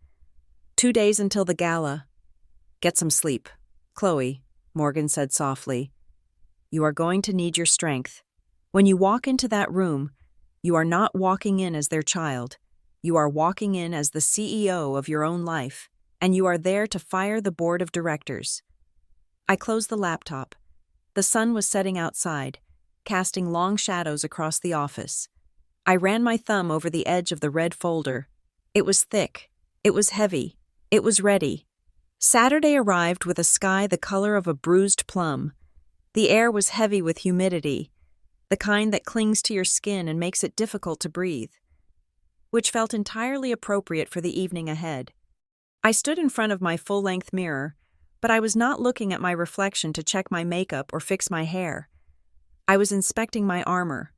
2 days until the gala. Get some sleep. Chloe, Morgan said softly. You are going to need your strength. When you walk into that room, you are not walking in as their child. You are walking in as the CEO of your own life, and you are there to fire the board of directors. I closed the laptop. The sun was setting outside, casting long shadows across the office. I ran my thumb over the edge of the red folder. It was thick. It was heavy. It was ready. Saturday arrived with a sky the color of a bruised plum. The air was heavy with humidity, the kind that clings to your skin and makes it difficult to breathe, which felt entirely appropriate for the evening ahead. I stood in front of my full-length mirror, but I was not looking at my reflection to check my makeup or fix my hair. I was inspecting my armor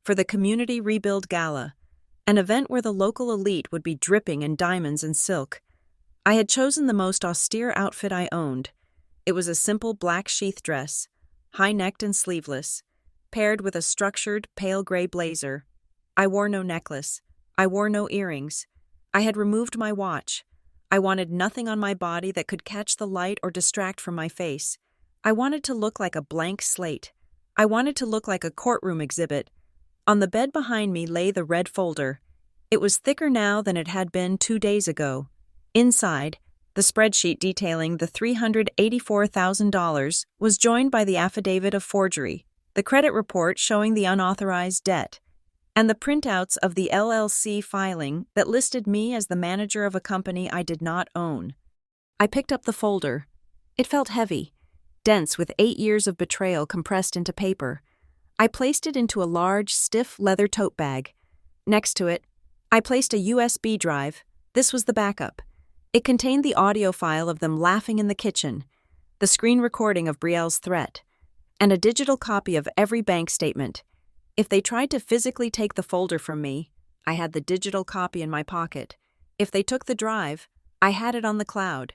for the Community Rebuild Gala, an event where the local elite would be dripping in diamonds and silk. I had chosen the most austere outfit I owned. It was a simple black sheath dress, high-necked and sleeveless, paired with a structured, pale gray blazer. I wore no necklace. I wore no earrings. I had removed my watch. I wanted nothing on my body that could catch the light or distract from my face. I wanted to look like a blank slate. I wanted to look like a courtroom exhibit. On the bed behind me lay the red folder. It was thicker now than it had been 2 days ago. Inside, the spreadsheet detailing the $384,000 was joined by the affidavit of forgery, the credit report showing the unauthorized debt, and the printouts of the LLC filing that listed me as the manager of a company I did not own. I picked up the folder. It felt heavy, dense with 8 years of betrayal compressed into paper. I placed it into a large, stiff leather tote bag. Next to it, I placed a USB drive. This was the backup. It contained the audio file of them laughing in the kitchen, the screen recording of Brielle's threat, and a digital copy of every bank statement. If they tried to physically take the folder from me, I had the digital copy in my pocket. If they took the drive, I had it on the cloud.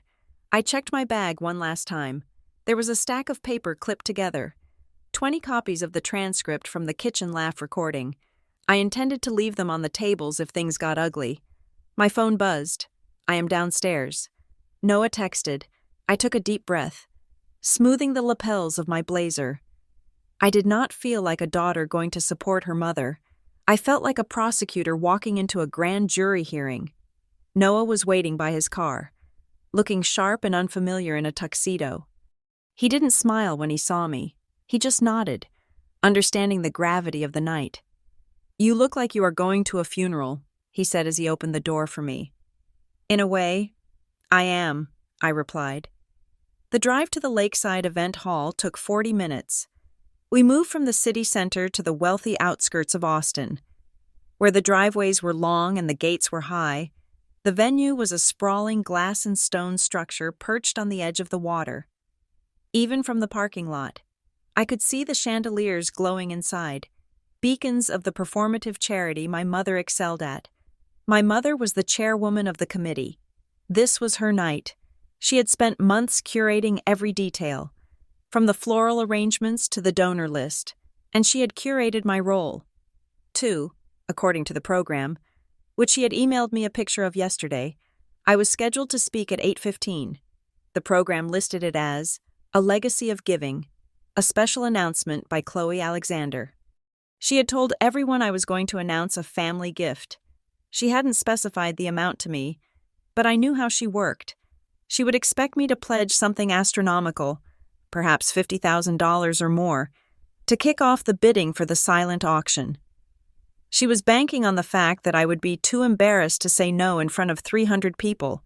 I checked my bag one last time. There was a stack of paper clipped together. 20 copies of the transcript from the kitchen laugh recording. I intended to leave them on the tables if things got ugly. My phone buzzed. I am downstairs. Noah texted. I took a deep breath, smoothing the lapels of my blazer. I did not feel like a daughter going to support her mother. I felt like a prosecutor walking into a grand jury hearing. Noah was waiting by his car, looking sharp and unfamiliar in a tuxedo. He didn't smile when he saw me. He just nodded, understanding the gravity of the night. "You look like you are going to a funeral," he said as he opened the door for me. "In a way, I am," I replied. The drive to the Lakeside Event Hall took 40 minutes. We moved from the city center to the wealthy outskirts of Austin. Where the driveways were long and the gates were high, the venue was a sprawling glass and stone structure perched on the edge of the water. Even from the parking lot, I could see the chandeliers glowing inside, beacons of the performative charity my mother excelled at. My mother was the chairwoman of the committee. This was her night. She had spent months curating every detail, from the floral arrangements to the donor list, and she had curated my role. Too, according to the program, which she had emailed me a picture of yesterday, I was scheduled to speak at 8:15. The program listed it as A Legacy of Giving, a special announcement by Chloe Alexander. She had told everyone I was going to announce a family gift. She hadn't specified the amount to me, but I knew how she worked. She would expect me to pledge something astronomical, perhaps $50,000 or more, to kick off the bidding for the silent auction. She was banking on the fact that I would be too embarrassed to say no in front of 300 people.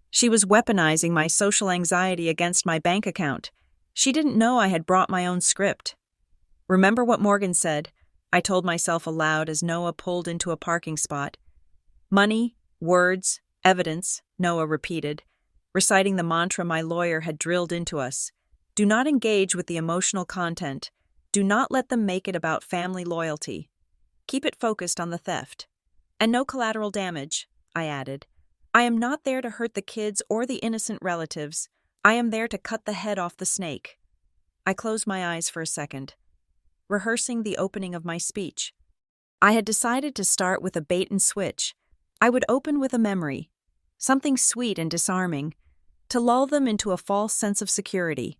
She was weaponizing my social anxiety against my bank account. She didn't know I had brought my own script. "Remember what Morgan said," I told myself aloud as Noah pulled into a parking spot. "Money, words, evidence," Noah repeated, reciting the mantra my lawyer had drilled into us. "Do not engage with the emotional content. Do not let them make it about family loyalty. Keep it focused on the theft. And no collateral damage," I added. "I am not there to hurt the kids or the innocent relatives. I am there to cut the head off the snake." I closed my eyes for a second, rehearsing the opening of my speech. I had decided to start with a bait and switch. I would open with a memory, something sweet and disarming, to lull them into a false sense of security.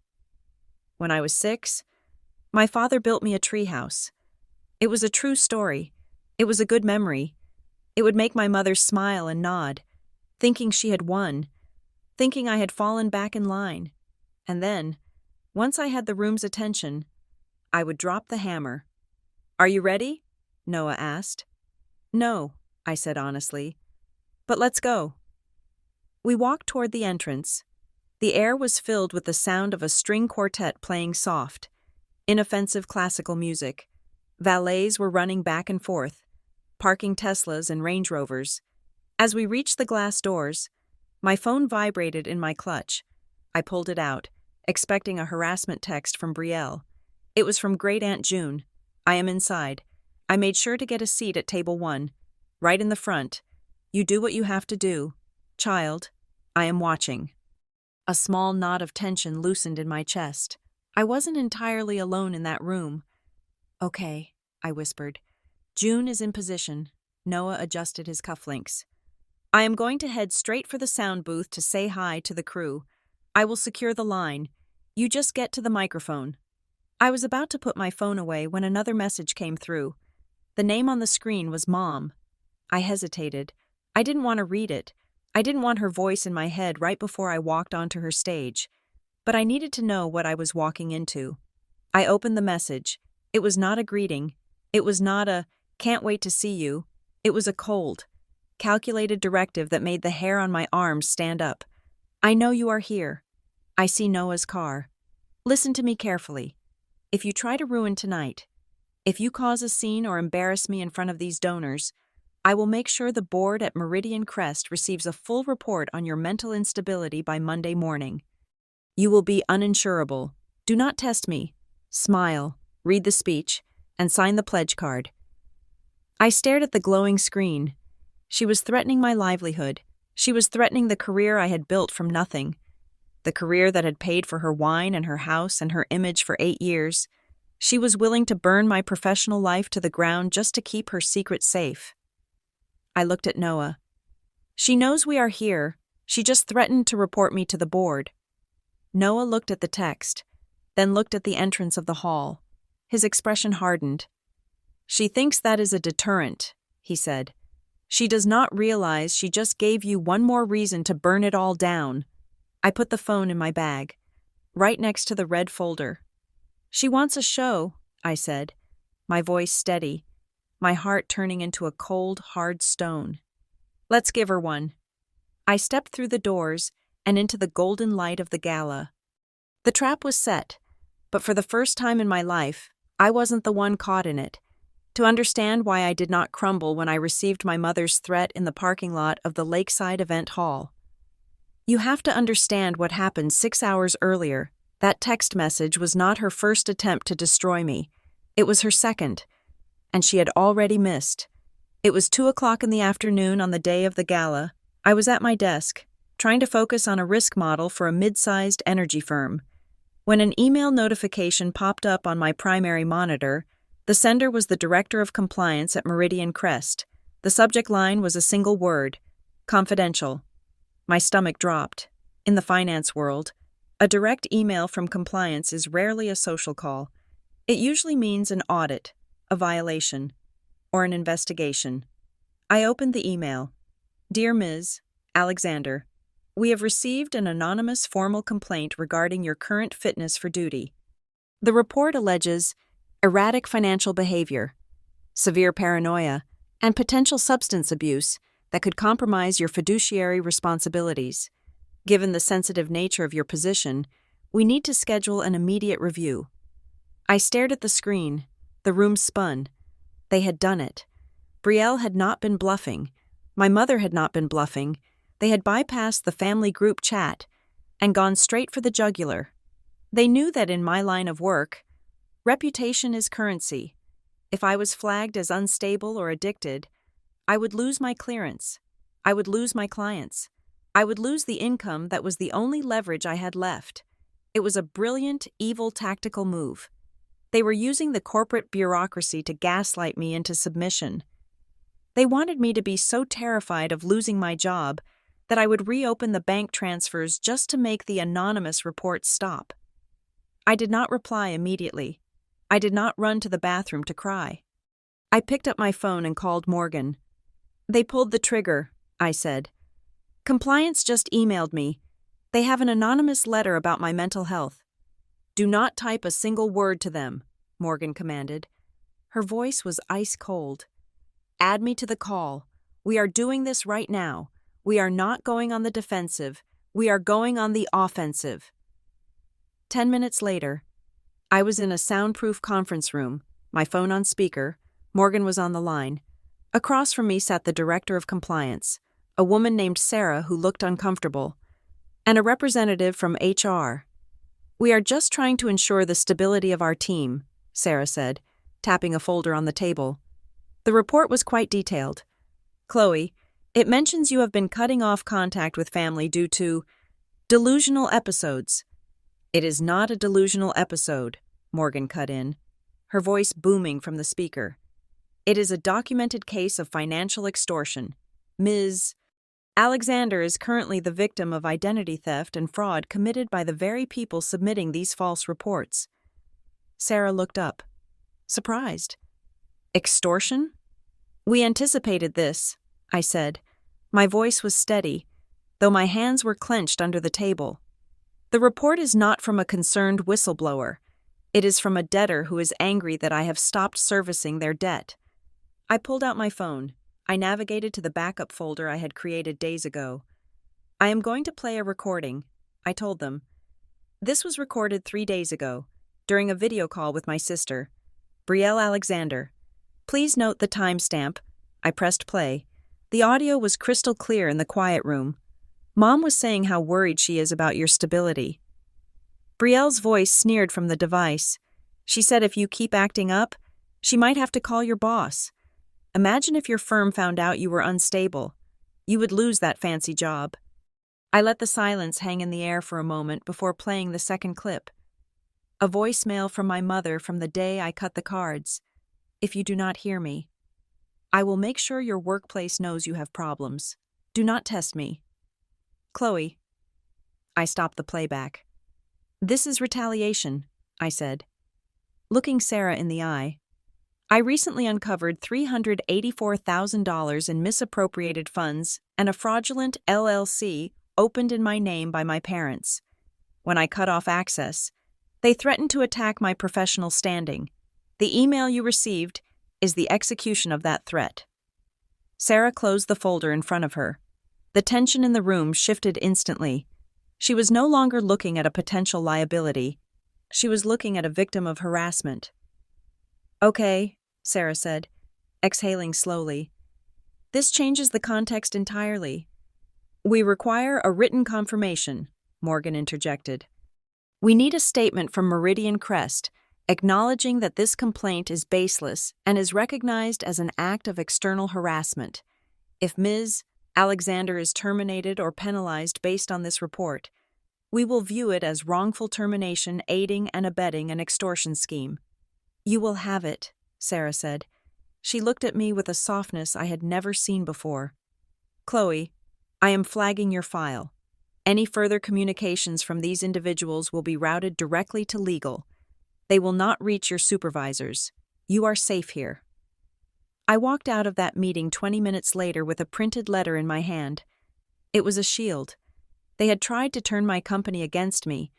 When I was 6, my father built me a treehouse. It was a true story. It was a good memory. It would make my mother smile and nod, thinking she had won, thinking I had fallen back in line. And then, once I had the room's attention, I would drop the hammer. "Are you ready?" Noah asked. "No," I said honestly. "But let's go." We walked toward the entrance. The air was filled with the sound of a string quartet playing soft, inoffensive classical music. Valets were running back and forth, parking Teslas and Range Rovers. As we reached the glass doors, my phone vibrated in my clutch. I pulled it out, expecting a harassment text from Brielle. It was from Great Aunt June. "I am inside. I made sure to get a seat at table 1, right in the front. You do what you have to do. Child, I am watching." A small knot of tension loosened in my chest. I wasn't entirely alone in that room. "Okay," I whispered. "June is in position." Noah adjusted his cufflinks. "I am going to head straight for the sound booth to say hi to the crew. I will secure the line. You just get to the microphone." I was about to put my phone away when another message came through. The name on the screen was Mom. I hesitated. I didn't want to read it. I didn't want her voice in my head right before I walked onto her stage. But I needed to know what I was walking into. I opened the message. It was not a greeting. It was not a, "Can't wait to see you." It was a cold, calculated directive that made the hair on my arms stand up. "I know you are here. I see Noah's car. Listen to me carefully. If you try to ruin tonight, if you cause a scene or embarrass me in front of these donors, I will make sure the board at Meridian Crest receives a full report on your mental instability by Monday morning. You will be uninsurable. Do not test me. Smile, read the speech, and sign the pledge card. I stared at the glowing screen. She was threatening my livelihood. She was threatening the career I had built from nothing. The career that had paid for her wine and her house and her image for 8 years. She was willing to burn my professional life to the ground just to keep her secret safe. I looked at Noah. She knows we are here. She just threatened to report me to the board. Noah looked at the text, then looked at the entrance of the hall. His expression hardened. She thinks that is a deterrent, he said. She does not realize she just gave you one more reason to burn it all down. I put the phone in my bag, right next to the red folder. She wants a show, I said, my voice steady, my heart turning into a cold, hard stone. Let's give her one. I stepped through the doors and into the golden light of the gala. The trap was set, but for the first time in my life, I wasn't the one caught in it. To understand why I did not crumble when I received my mother's threat in the parking lot of the Lakeside Event Hall. You have to understand what happened 6 hours earlier. That text message was not her first attempt to destroy me. It was her second, and she had already missed. It was 2:00 in the afternoon on the day of the gala. I was at my desk, trying to focus on a risk model for a mid-sized energy firm, when an email notification popped up on my primary monitor. The sender was the Director of Compliance at Meridian Crest. The subject line was a single word: confidential. My stomach dropped. In the finance world, a direct email from compliance is rarely a social call. It usually means an audit, a violation, or an investigation. I opened the email. Dear Ms. Alexander, we have received an anonymous formal complaint regarding your current fitness for duty. The report alleges erratic financial behavior, severe paranoia, and potential substance abuse that could compromise your fiduciary responsibilities. Given the sensitive nature of your position, we need to schedule an immediate review. I stared at the screen. The room spun. They had done it. Brielle had not been bluffing. My mother had not been bluffing. They had bypassed the family group chat and gone straight for the jugular. They knew that in my line of work, reputation is currency. If I was flagged as unstable or addicted, I would lose my clearance. I would lose my clients. I would lose the income that was the only leverage I had left. It was a brilliant, evil tactical move. They were using the corporate bureaucracy to gaslight me into submission. They wanted me to be so terrified of losing my job that I would reopen the bank transfers just to make the anonymous report stop. I did not reply immediately. I did not run to the bathroom to cry. I picked up my phone and called Morgan. They pulled the trigger, I said. Compliance just emailed me. They have an anonymous letter about my mental health. Do not type a single word to them, Morgan commanded. Her voice was ice cold. Add me to the call. We are doing this right now. We are not going on the defensive. We are going on the offensive. 10 minutes later, I was in a soundproof conference room, my phone on speaker. Morgan was on the line. Across from me sat the Director of Compliance, a woman named Sarah who looked uncomfortable, and a representative from HR. We are just trying to ensure the stability of our team, Sarah said, tapping a folder on the table. The report was quite detailed. Chloe, it mentions you have been cutting off contact with family due to delusional episodes. It is not a delusional episode, Morgan cut in, her voice booming from the speaker. It is a documented case of financial extortion. Ms. Alexander is currently the victim of identity theft and fraud committed by the very people submitting these false reports. Sarah looked up, surprised. Extortion? We anticipated this, I said. My voice was steady, though my hands were clenched under the table. The report is not from a concerned whistleblower. It is from a debtor who is angry that I have stopped servicing their debt. I pulled out my phone. I navigated to the backup folder I had created days ago. I am going to play a recording, I told them. This was recorded 3 days ago, during a video call with my sister, Brielle Alexander. Please note the timestamp, I pressed play. The audio was crystal clear in the quiet room. Mom was saying how worried she is about your stability. Brielle's voice sneered from the device. She said if you keep acting up, she might have to call your boss. Imagine if your firm found out you were unstable. You would lose that fancy job. I let the silence hang in the air for a moment before playing the second clip. A voicemail from my mother from the day I cut the cards. If you do not hear me, I will make sure your workplace knows you have problems. Do not test me. Chloe. I stopped the playback. This is retaliation, I said. Looking Sarah in the eye. I recently uncovered $384,000 in misappropriated funds and a fraudulent LLC opened in my name by my parents. When I cut off access, they threatened to attack my professional standing. The email you received is the execution of that threat. Sarah closed the folder in front of her. The tension in the room shifted instantly. She was no longer looking at a potential liability. She was looking at a victim of harassment. Okay, Sarah said, exhaling slowly. This changes the context entirely. We require a written confirmation, Morgan interjected. We need a statement from Meridian Crest acknowledging that this complaint is baseless and is recognized as an act of external harassment. If Ms. Alexander is terminated or penalized based on this report, we will view it as wrongful termination aiding and abetting an extortion scheme. You will have it, Sarah said. She looked at me with a softness I had never seen before. Chloe, I am flagging your file. Any further communications from these individuals will be routed directly to legal. They will not reach your supervisors. You are safe here. I walked out of that meeting 20 minutes later with a printed letter in my hand. It was a shield. They had tried to turn my company against me,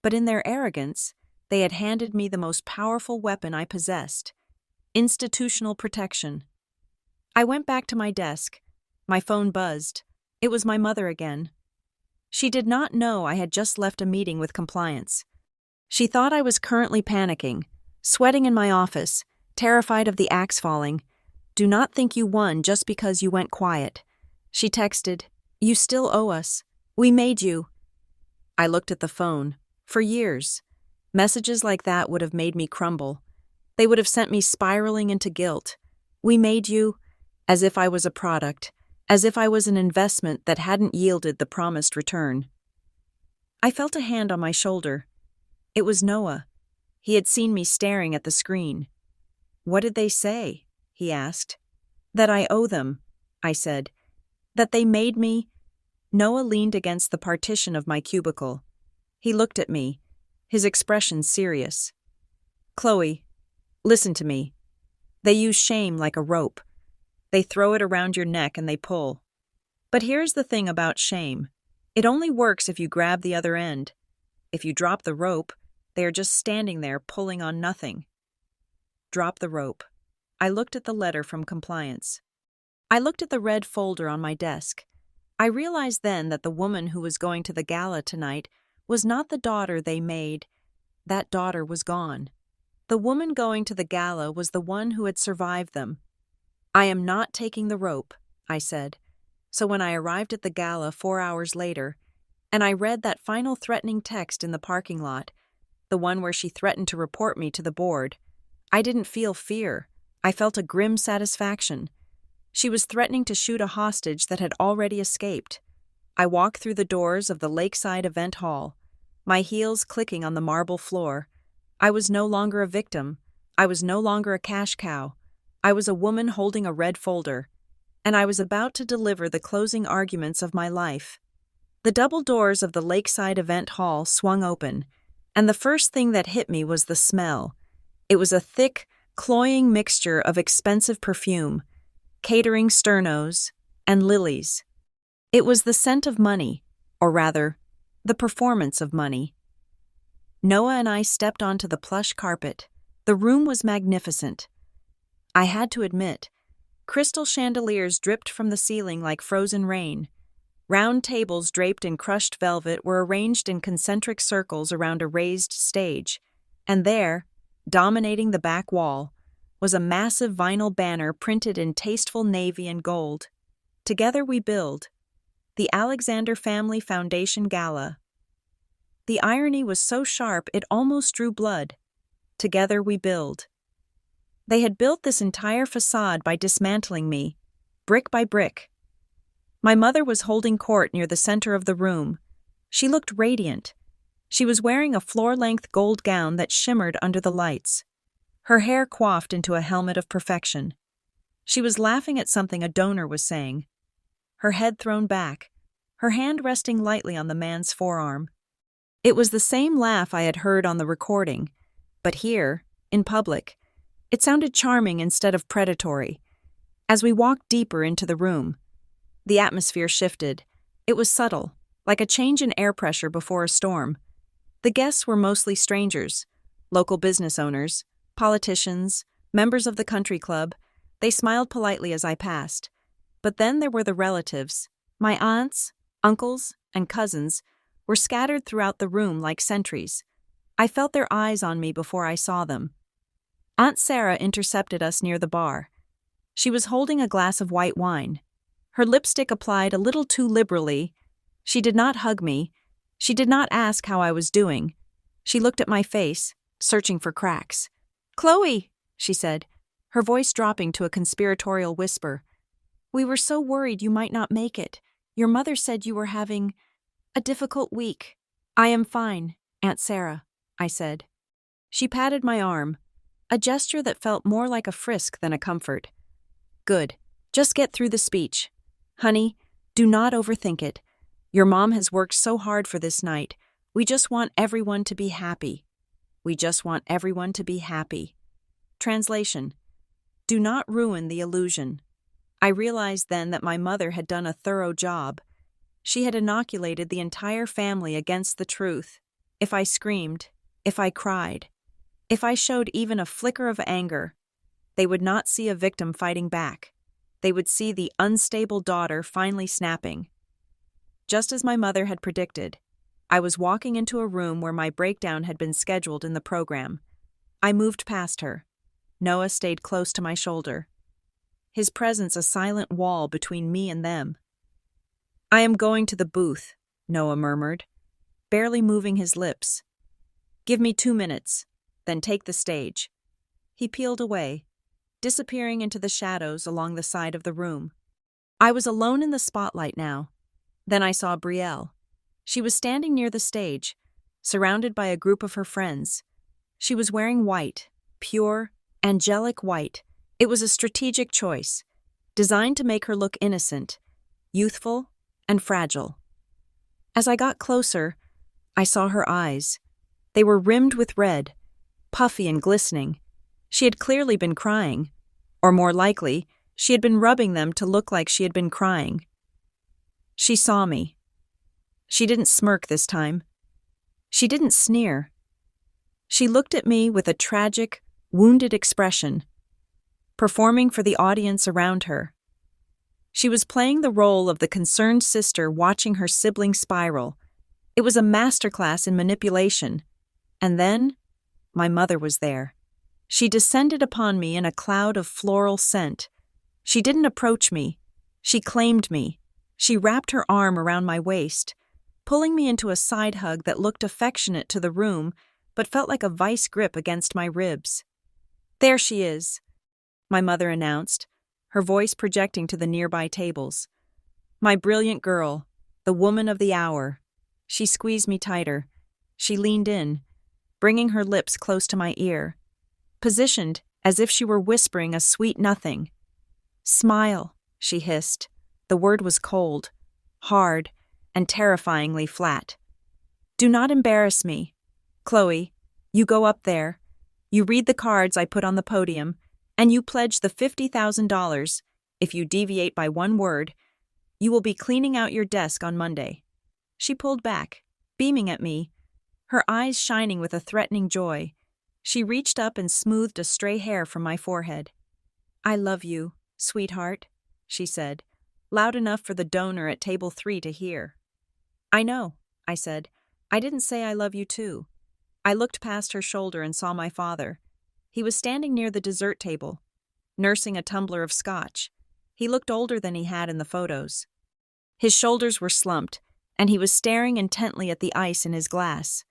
but in their arrogance, they had handed me the most powerful weapon I possessed: institutional protection. I went back to my desk. My phone buzzed. It was my mother again. She did not know I had just left a meeting with compliance. She thought I was currently panicking, sweating in my office, terrified of the axe falling. Do not think you won just because you went quiet. She texted, You still owe us. We made you. I looked at the phone. For years, messages like that would have made me crumble. They would have sent me spiraling into guilt. We made you, as if I was a product, as if I was an investment that hadn't yielded the promised return. I felt a hand on my shoulder. It was Noah. He had seen me staring at the screen. What did they say? He asked. That I owe them, I said. That they made me. Noah leaned against the partition of my cubicle. He looked at me, his expression serious. Chloe, listen to me. They use shame like a rope. They throw it around your neck and they pull. But here's the thing about shame. It only works if you grab the other end. If you drop the rope, they are just standing there pulling on nothing. Drop the rope. I looked at the letter from compliance. I looked at the red folder on my desk. I realized then that the woman who was going to the gala tonight was not the daughter they made. That daughter was gone. The woman going to the gala was the one who had survived them. I am not taking the rope, I said. So when I arrived at the gala 4 hours later, and I read that final threatening text in the parking lot, the one where she threatened to report me to the board, I didn't feel fear. I felt a grim satisfaction. She was threatening to shoot a hostage that had already escaped. I walked through the doors of the Lakeside Event Hall, my heels clicking on the marble floor. I was no longer a victim. I was no longer a cash cow. I was a woman holding a red folder, and I was about to deliver the closing arguments of my life. The double doors of the Lakeside Event Hall swung open, and the first thing that hit me was the smell. It was a thick, cloying mixture of expensive perfume, catering sternos, and lilies. It was the scent of money, or rather, the performance of money. Noah and I stepped onto the plush carpet. The room was magnificent. I had to admit, crystal chandeliers dripped from the ceiling like frozen rain. Round tables draped in crushed velvet were arranged in concentric circles around a raised stage, and there, dominating the back wall, was a massive vinyl banner printed in tasteful navy and gold. Together we build. The Alexander Family Foundation Gala. The irony was so sharp it almost drew blood. Together we build. They had built this entire facade by dismantling me, brick by brick. My mother was holding court near the center of the room. She looked radiant. She was wearing a floor-length gold gown that shimmered under the lights, her hair coiffed into a helmet of perfection. She was laughing at something a donor was saying, her head thrown back, her hand resting lightly on the man's forearm. It was the same laugh I had heard on the recording, but here, in public, it sounded charming instead of predatory. As we walked deeper into the room, the atmosphere shifted. It was subtle, like a change in air pressure before a storm. The guests were mostly strangers, local business owners, politicians, members of the country club. They smiled politely as I passed. But then there were the relatives. My aunts, uncles, and cousins were scattered throughout the room like sentries. I felt their eyes on me before I saw them. Aunt Sarah intercepted us near the bar. She was holding a glass of white wine. Her lipstick applied a little too liberally. She did not hug me. She did not ask how I was doing. She looked at my face, searching for cracks. "Chloe," she said, her voice dropping to a conspiratorial whisper. "We were so worried you might not make it. Your mother said you were having a difficult week." "I am fine, Aunt Sarah," I said. She patted my arm, a gesture that felt more like a frisk than a comfort. "Good. Just get through the speech. Honey, do not overthink it. Your mom has worked so hard for this night. We just want everyone to be happy. We just want everyone to be happy." Translation: do not ruin the illusion. I realized then that my mother had done a thorough job. She had inoculated the entire family against the truth. If I screamed, if I cried, if I showed even a flicker of anger, they would not see a victim fighting back. They would see the unstable daughter finally snapping. Just as my mother had predicted, I was walking into a room where my breakdown had been scheduled in the program. I moved past her. Noah stayed close to my shoulder, his presence a silent wall between me and them. "I am going to the booth," Noah murmured, barely moving his lips. "Give me 2 minutes, then take the stage." He peeled away, disappearing into the shadows along the side of the room. I was alone in the spotlight now. Then I saw Brielle. She was standing near the stage, surrounded by a group of her friends. She was wearing white, pure, angelic white. It was a strategic choice, designed to make her look innocent, youthful, and fragile. As I got closer, I saw her eyes. They were rimmed with red, puffy and glistening. She had clearly been crying, or more likely, she had been rubbing them to look like she had been crying. She saw me. She didn't smirk this time. She didn't sneer. She looked at me with a tragic, wounded expression, performing for the audience around her. She was playing the role of the concerned sister watching her sibling spiral. It was a masterclass in manipulation. And then, my mother was there. She descended upon me in a cloud of floral scent. She didn't approach me. She claimed me. She wrapped her arm around my waist, pulling me into a side hug that looked affectionate to the room, but felt like a vice grip against my ribs. "There she is," my mother announced, her voice projecting to the nearby tables. "My brilliant girl, the woman of the hour." She squeezed me tighter. She leaned in, bringing her lips close to my ear, positioned as if she were whispering a sweet nothing. "Smile," she hissed. The word was cold, hard, and terrifyingly flat. "Do not embarrass me. Chloe, you go up there. You read the cards I put on the podium, and you pledge the $50,000. If you deviate by one word, you will be cleaning out your desk on Monday." She pulled back, beaming at me, her eyes shining with a threatening joy. She reached up and smoothed a stray hair from my forehead. "I love you, sweetheart," she said, loud enough for the donor at table 3 to hear. "I know," I said. "I didn't say I love you too." I looked past her shoulder and saw my father. He was standing near the dessert table, nursing a tumbler of scotch. He looked older than he had in the photos. His shoulders were slumped, and he was staring intently at the ice in his glass.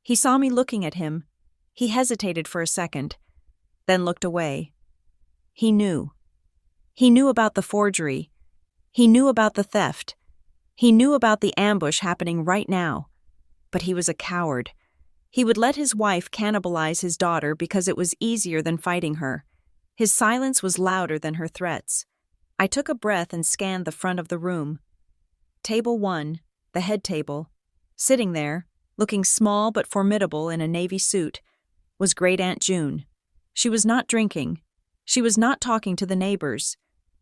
He saw me looking at him. He hesitated for a second, then looked away. He knew. He knew about the forgery. He knew about the theft. He knew about the ambush happening right now. But he was a coward. He would let his wife cannibalize his daughter because it was easier than fighting her. His silence was louder than her threats. I took a breath and scanned the front of the room. Table 1, the head table, sitting there, looking small but formidable in a navy suit, was Great Aunt June. She was not drinking. She was not talking to the neighbors.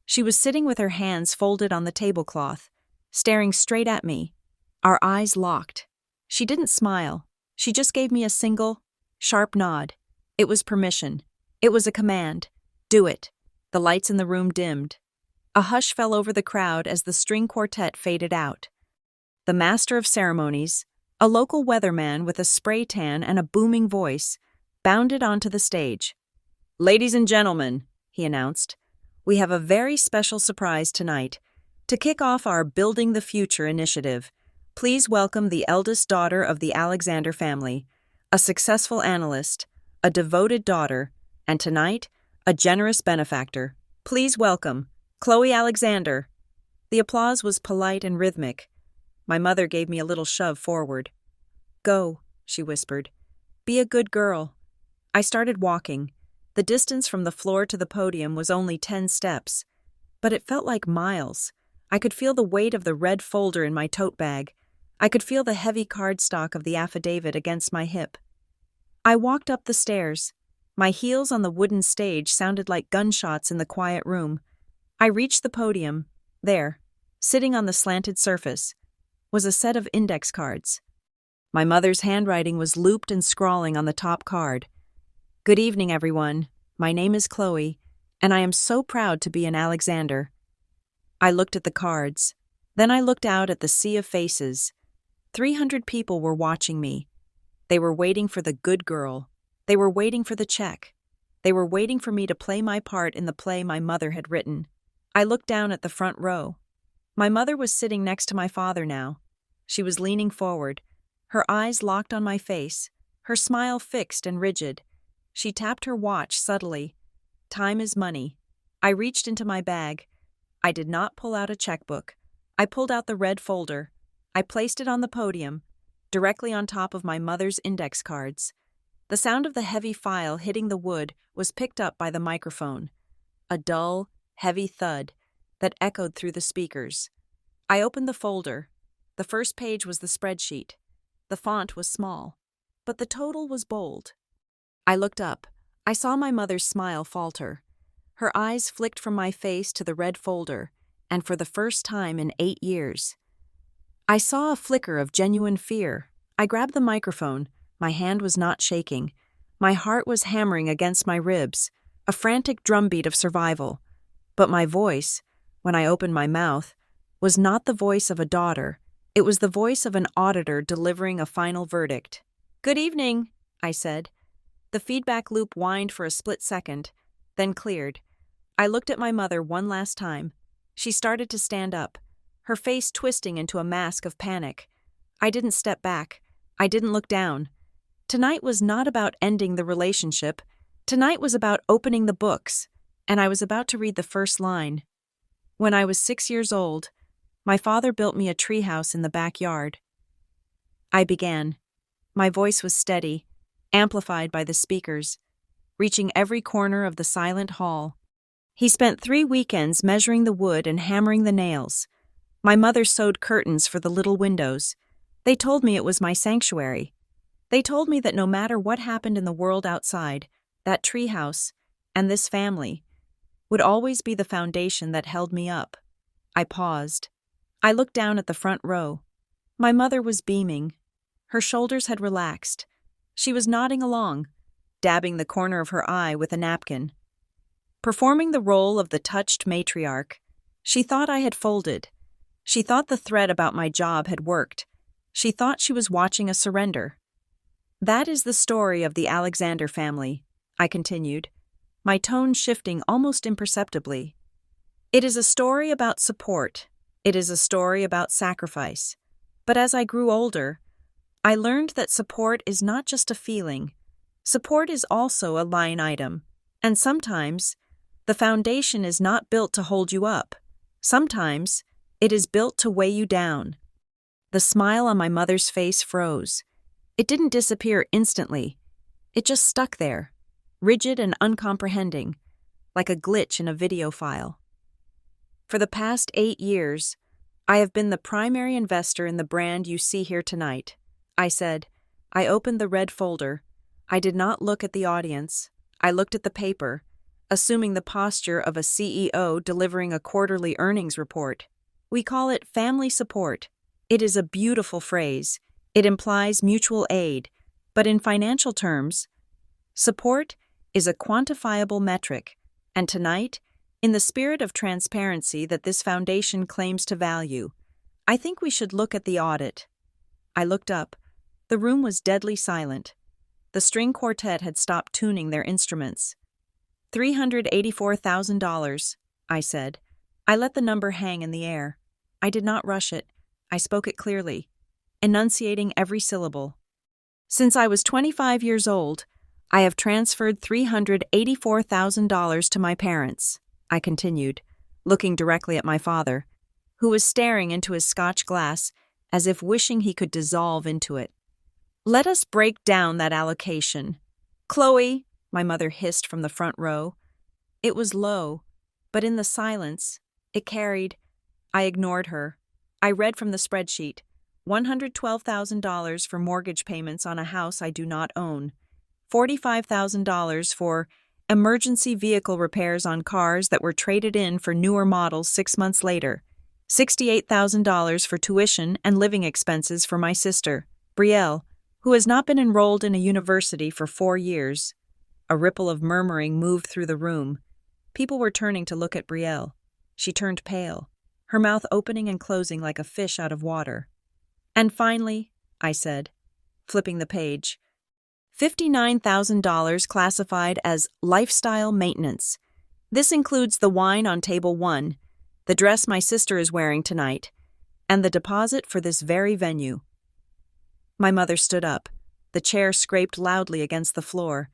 She was sitting with her hands folded on the tablecloth, staring straight at me, our eyes locked. She didn't smile. She just gave me a single, sharp nod. It was permission. It was a command. Do it. The lights in the room dimmed. A hush fell over the crowd as the string quartet faded out. The master of ceremonies, a local weatherman with a spray tan and a booming voice, bounded onto the stage. "Ladies and gentlemen," he announced, "we have a very special surprise tonight. To kick off our Building the Future initiative, please welcome the eldest daughter of the Alexander family, a successful analyst, a devoted daughter, and tonight, a generous benefactor. Please welcome Chloe Alexander." The applause was polite and rhythmic. My mother gave me a little shove forward. "Go," she whispered. "Be a good girl." I started walking. The distance from the floor to the podium was only 10 steps, but it felt like miles. I could feel the weight of the red folder in my tote bag. I could feel the heavy cardstock of the affidavit against my hip. I walked up the stairs. My heels on the wooden stage sounded like gunshots in the quiet room. I reached the podium. There, sitting on the slanted surface, was a set of index cards. My mother's handwriting was looped and scrawling on the top card. "Good evening, everyone. My name is Chloe, and I am so proud to be an Alexander." I looked at the cards. Then I looked out at the sea of faces. 300 people were watching me. They were waiting for the good girl. They were waiting for the check. They were waiting for me to play my part in the play my mother had written. I looked down at the front row. My mother was sitting next to my father now. She was leaning forward, her eyes locked on my face, her smile fixed and rigid. She tapped her watch subtly. Time is money. I reached into my bag. I did not pull out a checkbook. I pulled out the red folder. I placed it on the podium, directly on top of my mother's index cards. The sound of the heavy file hitting the wood was picked up by the microphone. A dull, heavy thud that echoed through the speakers. I opened the folder. The first page was the spreadsheet. The font was small, but the total was bold. I looked up. I saw my mother's smile falter. Her eyes flicked from my face to the red folder, and for the first time in 8 years. I saw a flicker of genuine fear. I grabbed the microphone. My hand was not shaking. My heart was hammering against my ribs, a frantic drumbeat of survival. But my voice, when I opened my mouth, was not the voice of a daughter. It was the voice of an auditor delivering a final verdict. "Good evening," I said. The feedback loop whined for a split second, then cleared. I looked at my mother one last time. She started to stand up, her face twisting into a mask of panic. I didn't step back. I didn't look down. Tonight was not about ending the relationship. Tonight was about opening the books, and I was about to read the first line. When I was 6 years old, my father built me a treehouse in the backyard. I began. My voice was steady, amplified by the speakers, reaching every corner of the silent hall. He spent 3 weekends measuring the wood and hammering the nails. My mother sewed curtains for the little windows. They told me it was my sanctuary. They told me that no matter what happened in the world outside, that treehouse, and this family, would always be the foundation that held me up. I paused. I looked down at the front row. My mother was beaming. Her shoulders had relaxed. She was nodding along, dabbing the corner of her eye with a napkin. Performing the role of the touched matriarch, she thought I had folded. She thought the thread about my job had worked. She thought she was watching a surrender. That is the story of the Alexander family, I continued, my tone shifting almost imperceptibly. It is a story about support. It is a story about sacrifice. But as I grew older, I learned that support is not just a feeling. Support is also a line item. And sometimes, the foundation is not built to hold you up. Sometimes, it is built to weigh you down. The smile on my mother's face froze. It didn't disappear instantly. It just stuck there, rigid and uncomprehending, like a glitch in a video file. For the past 8 years, I have been the primary investor in the brand you see here tonight, I said. I opened the red folder. I did not look at the audience. I looked at the paper, assuming the posture of a CEO delivering a quarterly earnings report. We call it family support. It is a beautiful phrase. It implies mutual aid, but in financial terms, support is a quantifiable metric, and tonight, in the spirit of transparency that this foundation claims to value, I think we should look at the audit. I looked up. The room was deadly silent. The string quartet had stopped tuning their instruments. $384,000, I said. I let the number hang in the air. I did not rush it. I spoke it clearly, enunciating every syllable. Since I was 25 years old, I have transferred $384,000 to my parents, I continued, looking directly at my father, who was staring into his Scotch glass as if wishing he could dissolve into it. Let us break down that allocation. Chloe, my mother hissed from the front row. It was low, but in the silence, it carried. I ignored her. I read from the spreadsheet, $112,000 for mortgage payments on a house I do not own, $45,000 for emergency vehicle repairs on cars that were traded in for newer models 6 months later, $68,000 for tuition and living expenses for my sister, Brielle, who has not been enrolled in a university for 4 years. A ripple of murmuring moved through the room. People were turning to look at Brielle. She turned pale, her mouth opening and closing like a fish out of water. And finally, I said, flipping the page, $59,000 classified as lifestyle maintenance. This includes the wine on table 1, the dress my sister is wearing tonight, and the deposit for this very venue. My mother stood up. The chair scraped loudly against the floor.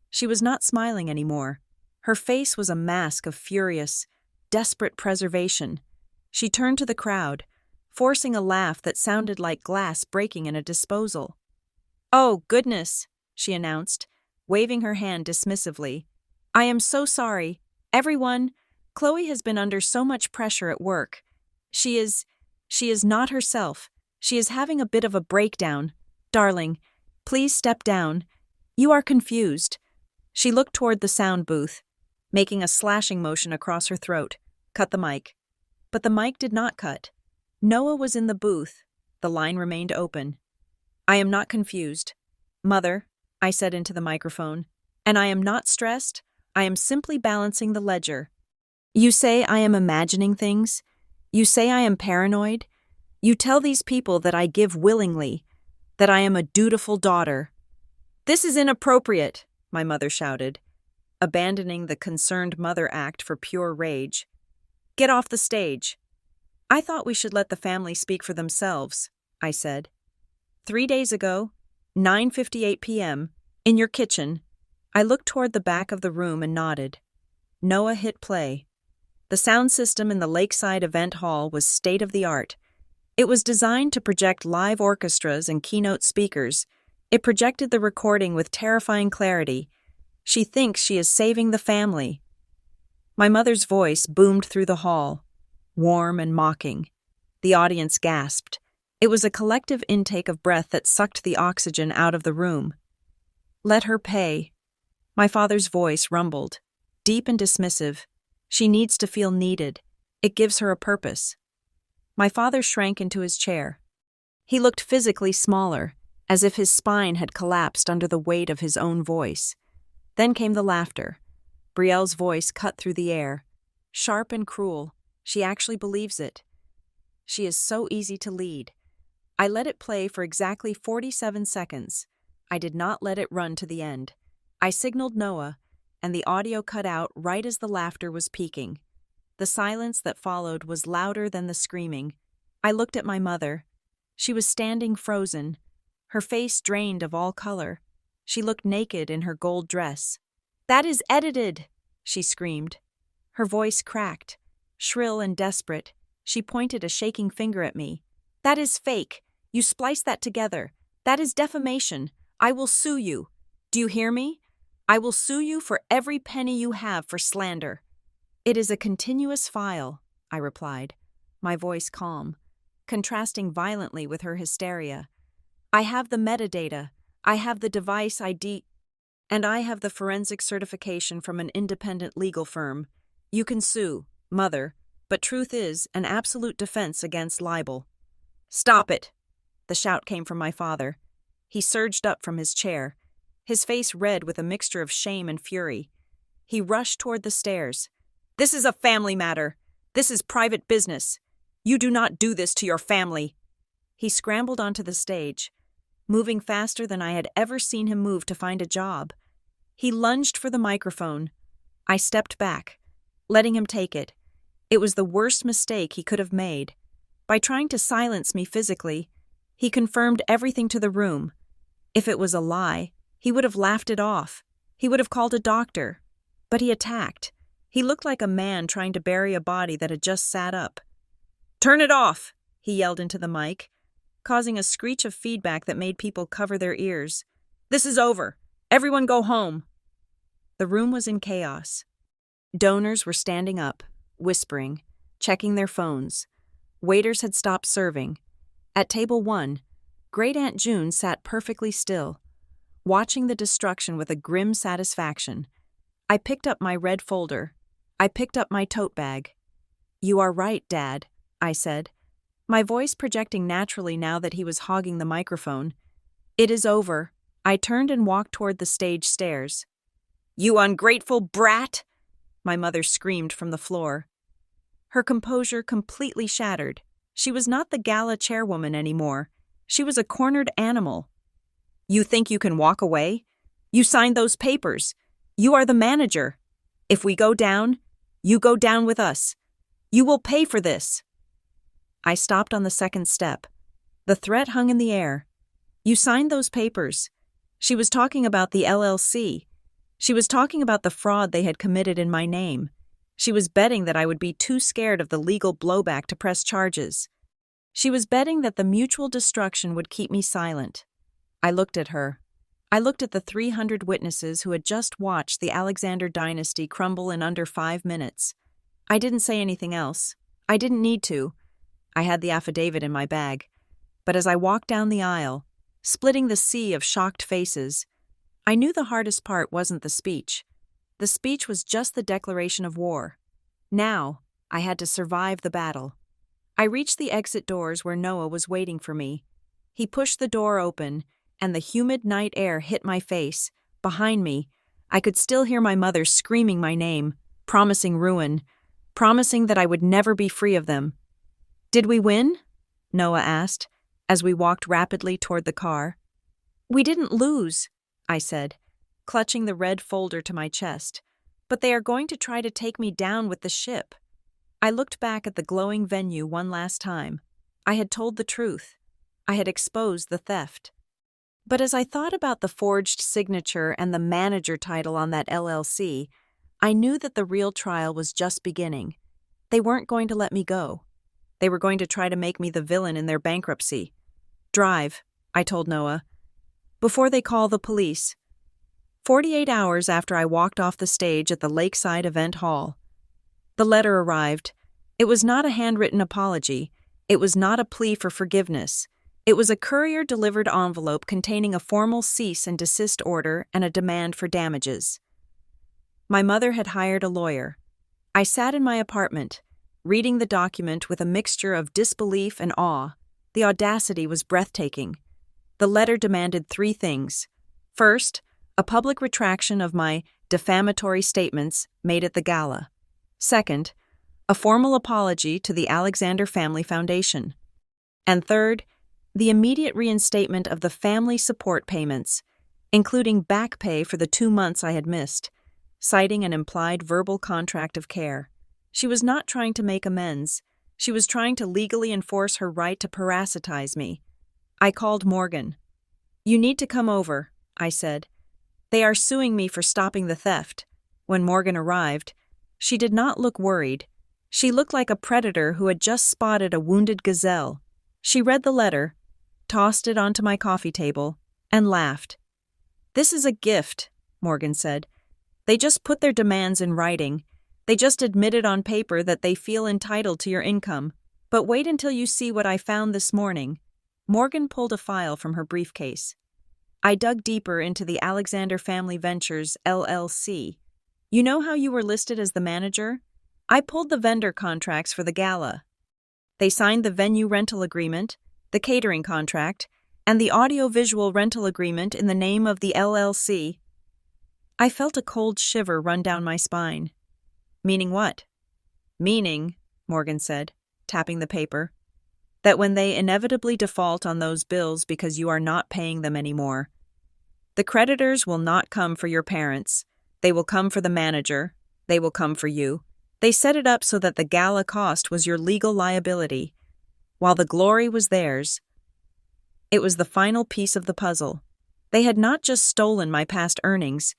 She was not smiling anymore. Her face was a mask of furious, desperate preservation. She turned to the crowd, forcing a laugh that sounded like glass breaking in a disposal. "Oh, goodness," she announced, waving her hand dismissively. "I am so sorry. Everyone, Chloe has been under so much pressure at work. She is not herself. She is having a bit of a breakdown. Darling, please step down. You are confused." She looked toward the sound booth, making a slashing motion across her throat. Cut the mic. But the mic did not cut. Noah was in the booth. The line remained open. "I am not confused. Mother," I said into the microphone, "and I am not stressed. I am simply balancing the ledger. You say I am imagining things. You say I am paranoid. You tell these people that I give willingly, that I am a dutiful daughter." "This is inappropriate," my mother shouted, abandoning the concerned mother act for pure rage. "Get off the stage." "I thought we should let the family speak for themselves," I said. 3 days ago, 9:58 p.m., in your kitchen, I looked toward the back of the room and nodded. Noah hit play. The sound system in the Lakeside Event Hall was state-of-the-art. It was designed to project live orchestras and keynote speakers. It projected the recording with terrifying clarity. She thinks she is saving the family. My mother's voice boomed through the hall, warm and mocking. The audience gasped. It was a collective intake of breath that sucked the oxygen out of the room. "Let her pay." My father's voice rumbled, deep and dismissive. "She needs to feel needed. It gives her a purpose." My father shrank into his chair. He looked physically smaller, as if his spine had collapsed under the weight of his own voice. Then came the laughter. Brielle's voice cut through the air. Sharp and cruel. She actually believes it. She is so easy to lead. I let it play for exactly 47 seconds. I did not let it run to the end. I signaled Noah, and the audio cut out right as the laughter was peaking. The silence that followed was louder than the screaming. I looked at my mother. She was standing frozen, her face drained of all color. She looked naked in her gold dress. "That is edited!" she screamed. Her voice cracked. Shrill and desperate, she pointed a shaking finger at me. "That is fake. You spliced that together. That is defamation. I will sue you. Do you hear me? I will sue you for every penny you have for slander." "It is a continuous file," I replied, my voice calm, contrasting violently with her hysteria. "I have the metadata. I have the device ID, and I have the forensic certification from an independent legal firm. You can sue, Mother, but truth is an absolute defense against libel." "Stop it!" The shout came from my father. He surged up from his chair, his face red with a mixture of shame and fury. He rushed toward the stairs. "This is a family matter. This is private business. You do not do this to your family." He scrambled onto the stage, moving faster than I had ever seen him move to find a job. He lunged for the microphone. I stepped back, letting him take it. It was the worst mistake he could have made. By trying to silence me physically, he confirmed everything to the room. If it was a lie, he would have laughed it off. He would have called a doctor. But he attacked. He looked like a man trying to bury a body that had just sat up. "Turn it off!" he yelled into the mic, causing a screech of feedback that made people cover their ears. "This is over. Everyone go home." The room was in chaos. Donors were standing up, whispering, checking their phones. Waiters had stopped serving. At table 1, Great Aunt June sat perfectly still, watching the destruction with a grim satisfaction. I picked up my red folder. I picked up my tote bag. "You are right, Dad," I said, my voice projecting naturally now that he was hogging the microphone. "It is over." I turned and walked toward the stage stairs. "You ungrateful brat!" my mother screamed from the floor. Her composure completely shattered. She was not the gala chairwoman anymore. She was a cornered animal. "You think you can walk away? You signed those papers. You are the manager. If we go down, you go down with us. You will pay for this." I stopped on the second step. The threat hung in the air. "You signed those papers." She was talking about the LLC. She was talking about the fraud they had committed in my name. She was betting that I would be too scared of the legal blowback to press charges. She was betting that the mutual destruction would keep me silent. I looked at her. I looked at the 300 witnesses who had just watched the Alexander dynasty crumble in under 5 minutes. I didn't say anything else. I didn't need to. I had the affidavit in my bag. But as I walked down the aisle, splitting the sea of shocked faces, I knew the hardest part wasn't the speech. The speech was just the declaration of war. Now, I had to survive the battle. I reached the exit doors where Noah was waiting for me. He pushed the door open, and the humid night air hit my face. Behind me, I could still hear my mother screaming my name, promising ruin, promising that I would never be free of them. "Did we win?" Noah asked, as we walked rapidly toward the car. "We didn't lose," I said, clutching the red folder to my chest. "But they are going to try to take me down with the ship." I looked back at the glowing venue one last time. I had told the truth. I had exposed the theft. But as I thought about the forged signature and the manager title on that LLC, I knew that the real trial was just beginning. They weren't going to let me go. They were going to try to make me the villain in their bankruptcy. "Drive," I told Noah, "before they call the police." 48 hours after I walked off the stage at the Lakeside Event Hall, the letter arrived. It was not a handwritten apology. It was not a plea for forgiveness. It was a courier-delivered envelope containing a formal cease and desist order and a demand for damages. My mother had hired a lawyer. I sat in my apartment, reading the document with a mixture of disbelief and awe. The audacity was breathtaking. The letter demanded 3 things. First, a public retraction of my defamatory statements made at the gala. Second, a formal apology to the Alexander Family Foundation. And third, the immediate reinstatement of the family support payments. including back pay for the 2 months I had missed, citing an implied verbal contract of care. She was not trying to make amends. She was trying to legally enforce her right to parasitize me. I called Morgan. "You need to come over," I said. "They are suing me for stopping the theft." When Morgan arrived, she did not look worried. She looked like a predator who had just spotted a wounded gazelle. She read the letter, tossed it onto my coffee table, and laughed. "This is a gift," Morgan said. "They just put their demands in writing. They just admitted on paper that they feel entitled to your income. But wait until you see what I found this morning." Morgan pulled a file from her briefcase. I dug deeper into the Alexander Family Ventures, LLC. "You know how you were listed as the manager? I pulled the vendor contracts for the gala. They signed the venue rental agreement, the catering contract, and the audio-visual rental agreement in the name of the LLC. I felt a cold shiver run down my spine. "Meaning what?" "Meaning," Morgan said, tapping the paper, "that when they inevitably default on those bills because you are not paying them anymore, the creditors will not come for your parents. They will come for the manager. They will come for you. They set it up so that the gala cost was your legal liability, while the glory was theirs." It was the final piece of the puzzle. They had not just stolen my past earnings,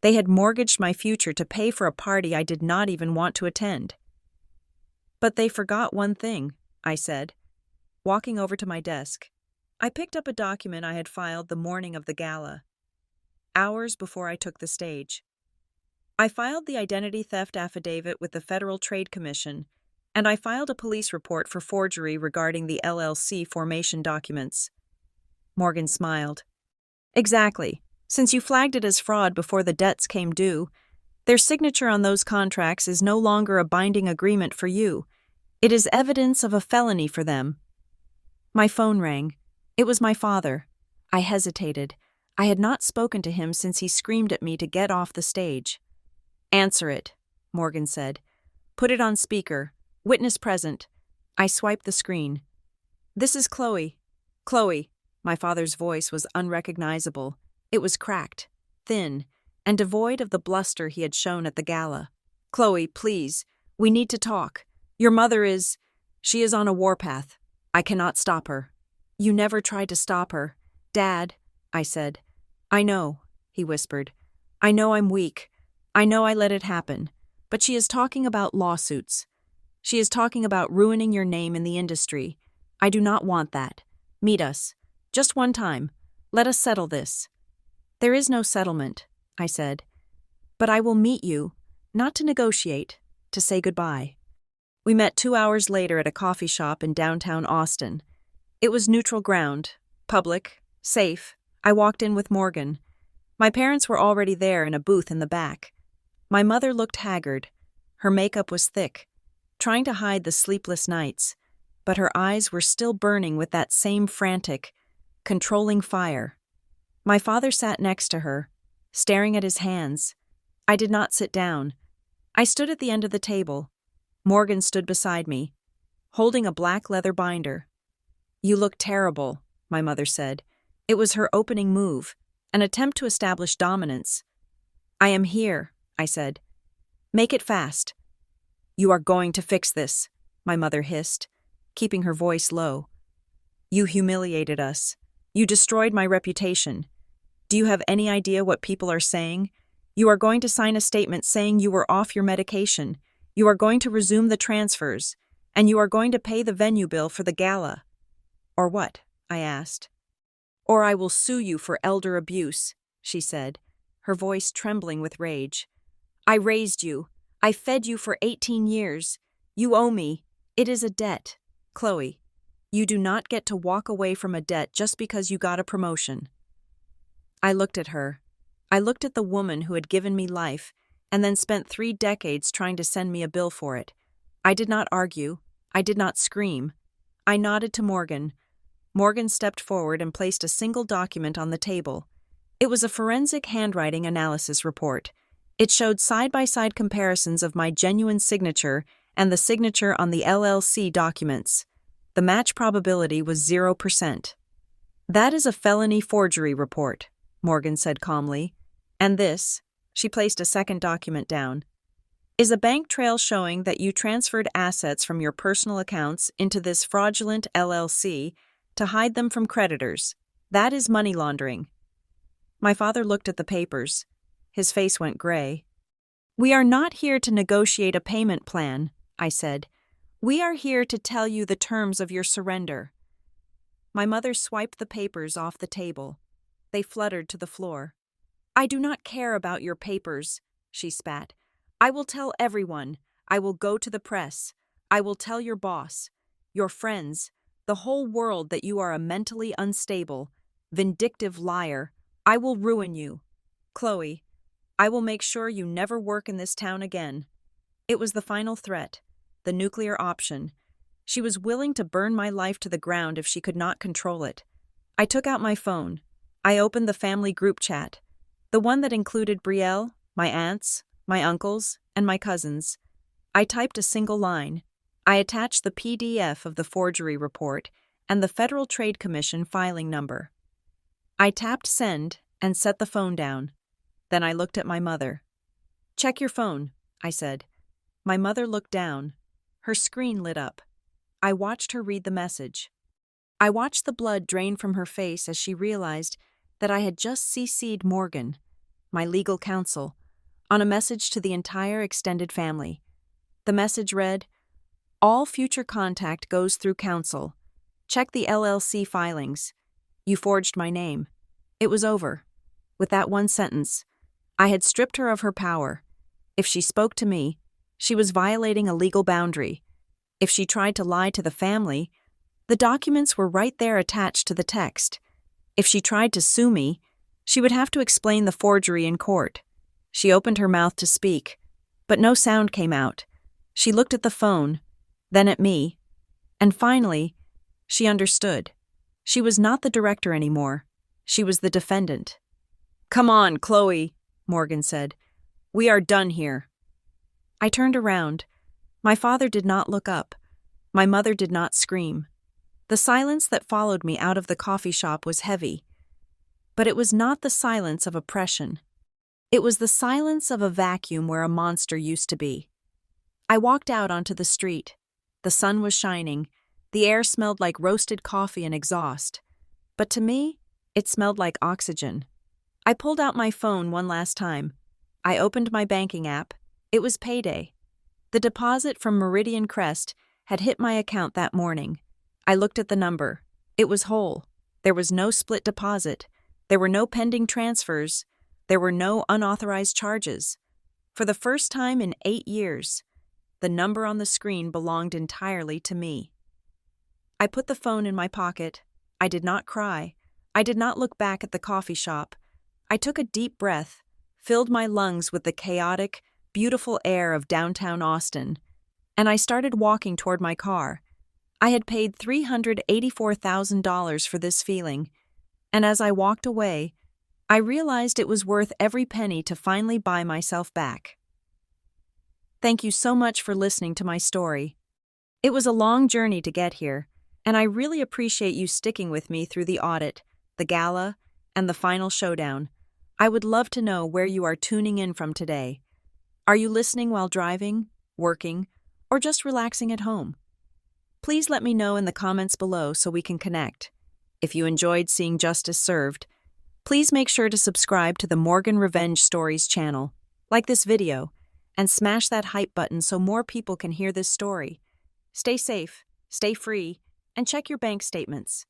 they had mortgaged my future to pay for a party I did not even want to attend. "But they forgot one thing," I said, walking over to my desk. I picked up a document I had filed the morning of the gala, hours before I took the stage. I filed the identity theft affidavit with the Federal Trade Commission, and I filed a police report for forgery regarding the LLC formation documents. Morgan smiled. "Exactly. Since you flagged it as fraud before the debts came due, their signature on those contracts is no longer a binding agreement for you. It is evidence of a felony for them." My phone rang. It was my father. I hesitated. I had not spoken to him since he screamed at me to get off the stage. "Answer it," Morgan said. "Put it on speaker. Witness present." I swiped the screen. "This is Chloe." "Chloe." My father's voice was unrecognizable. It was cracked, thin, and devoid of the bluster he had shown at the gala. "Chloe, please. We need to talk. Your mother is... She is on a warpath. I cannot stop her." "You never tried to stop her." "Dad," I said. "I know," he whispered. "I know I'm weak. I know I let it happen. But she is talking about lawsuits. She is talking about ruining your name in the industry. I do not want that. Meet us. Just one time. Let us settle this." "There is no settlement," I said. "But I will meet you, not to negotiate, to say goodbye." We met 2 hours later at a coffee shop in downtown Austin. It was neutral ground, public, safe. I walked in with Morgan. My parents were already there in a booth in the back. My mother looked haggard. Her makeup was thick, trying to hide the sleepless nights, but her eyes were still burning with that same frantic, controlling fire. My father sat next to her, staring at his hands. I did not sit down. I stood at the end of the table. Morgan stood beside me, holding a black leather binder. "You look terrible," my mother said. It was her opening move, an attempt to establish dominance. "I am here," I said. "Make it fast." "You are going to fix this," my mother hissed, keeping her voice low. "You humiliated us. You destroyed my reputation. Do you have any idea what people are saying? You are going to sign a statement saying you were off your medication. You are going to resume the transfers, and you are going to pay the venue bill for the gala." "Or what?" I asked. "Or I will sue you for elder abuse," she said, her voice trembling with rage. "I raised you. I fed you for 18 years. You owe me. It is a debt. Chloe, you do not get to walk away from a debt just because you got a promotion." I looked at her. I looked at the woman who had given me life and then spent 3 decades trying to send me a bill for it. I did not argue. I did not scream. I nodded to Morgan. Morgan stepped forward and placed a single document on the table. It was a forensic handwriting analysis report. It showed side-by-side comparisons of my genuine signature and the signature on the LLC documents. The match probability was 0%. "That is a felony forgery report," Morgan said calmly. And this, she placed a second document down, is a bank trail showing that you transferred assets from your personal accounts into this fraudulent LLC to hide them from creditors. That is money laundering. My father looked at the papers. His face went gray. We are not here to negotiate a payment plan, I said. We are here to tell you the terms of your surrender. My mother swiped the papers off the table. They fluttered to the floor. I do not care about your papers, she spat. I will tell everyone. I will go to the press. I will tell your boss, your friends, the whole world that you are a mentally unstable, vindictive liar. I will ruin you. Chloe, I will make sure you never work in this town again. It was the final threat, the nuclear option. She was willing to burn my life to the ground if she could not control it. I took out my phone. I opened the family group chat, the one that included Brielle, my aunts, my uncles, and my cousins. I typed a single line. I attached the PDF of the forgery report and the Federal Trade Commission filing number. I tapped send and set the phone down. Then I looked at my mother. Check your phone, I said. My mother looked down. Her screen lit up. I watched her read the message. I watched the blood drain from her face as she realized that I had just CC'd Morgan, my legal counsel, on a message to the entire extended family. The message read, all future contact goes through counsel. Check the LLC filings. You forged my name. It was over. With that one sentence, I had stripped her of her power. If she spoke to me, she was violating a legal boundary. If she tried to lie to the family, the documents were right there attached to the text. If she tried to sue me, she would have to explain the forgery in court. She opened her mouth to speak, but no sound came out. She looked at the phone, then at me, and finally, she understood. She was not the director anymore. She was the defendant. Come on, Chloe, Morgan said. We are done here. I turned around. My father did not look up. My mother did not scream. The silence that followed me out of the coffee shop was heavy. But it was not the silence of oppression. It was the silence of a vacuum where a monster used to be. I walked out onto the street. The sun was shining. The air smelled like roasted coffee and exhaust. But to me, it smelled like oxygen. I pulled out my phone one last time. I opened my banking app. It was payday. The deposit from Meridian Crest had hit my account that morning. I looked at the number. It was whole. There was no split deposit. There were no pending transfers. There were no unauthorized charges. For the first time in 8 years, the number on the screen belonged entirely to me. I put the phone in my pocket. I did not cry. I did not look back at the coffee shop. I took a deep breath, filled my lungs with the chaotic, beautiful air of downtown Austin, and I started walking toward my car. I had paid $384,000 for this feeling, and as I walked away, I realized it was worth every penny to finally buy myself back. Thank you so much for listening to my story. It was a long journey to get here, and I really appreciate you sticking with me through the audit, the gala, and the final showdown. I would love to know where you are tuning in from today. Are you listening while driving, working, or just relaxing at home? Please let me know in the comments below so we can connect. If you enjoyed seeing justice served, please make sure to subscribe to the Morgan Revenge Stories channel, like this video, and smash that hype button so more people can hear this story. Stay safe, stay free, and check your bank statements.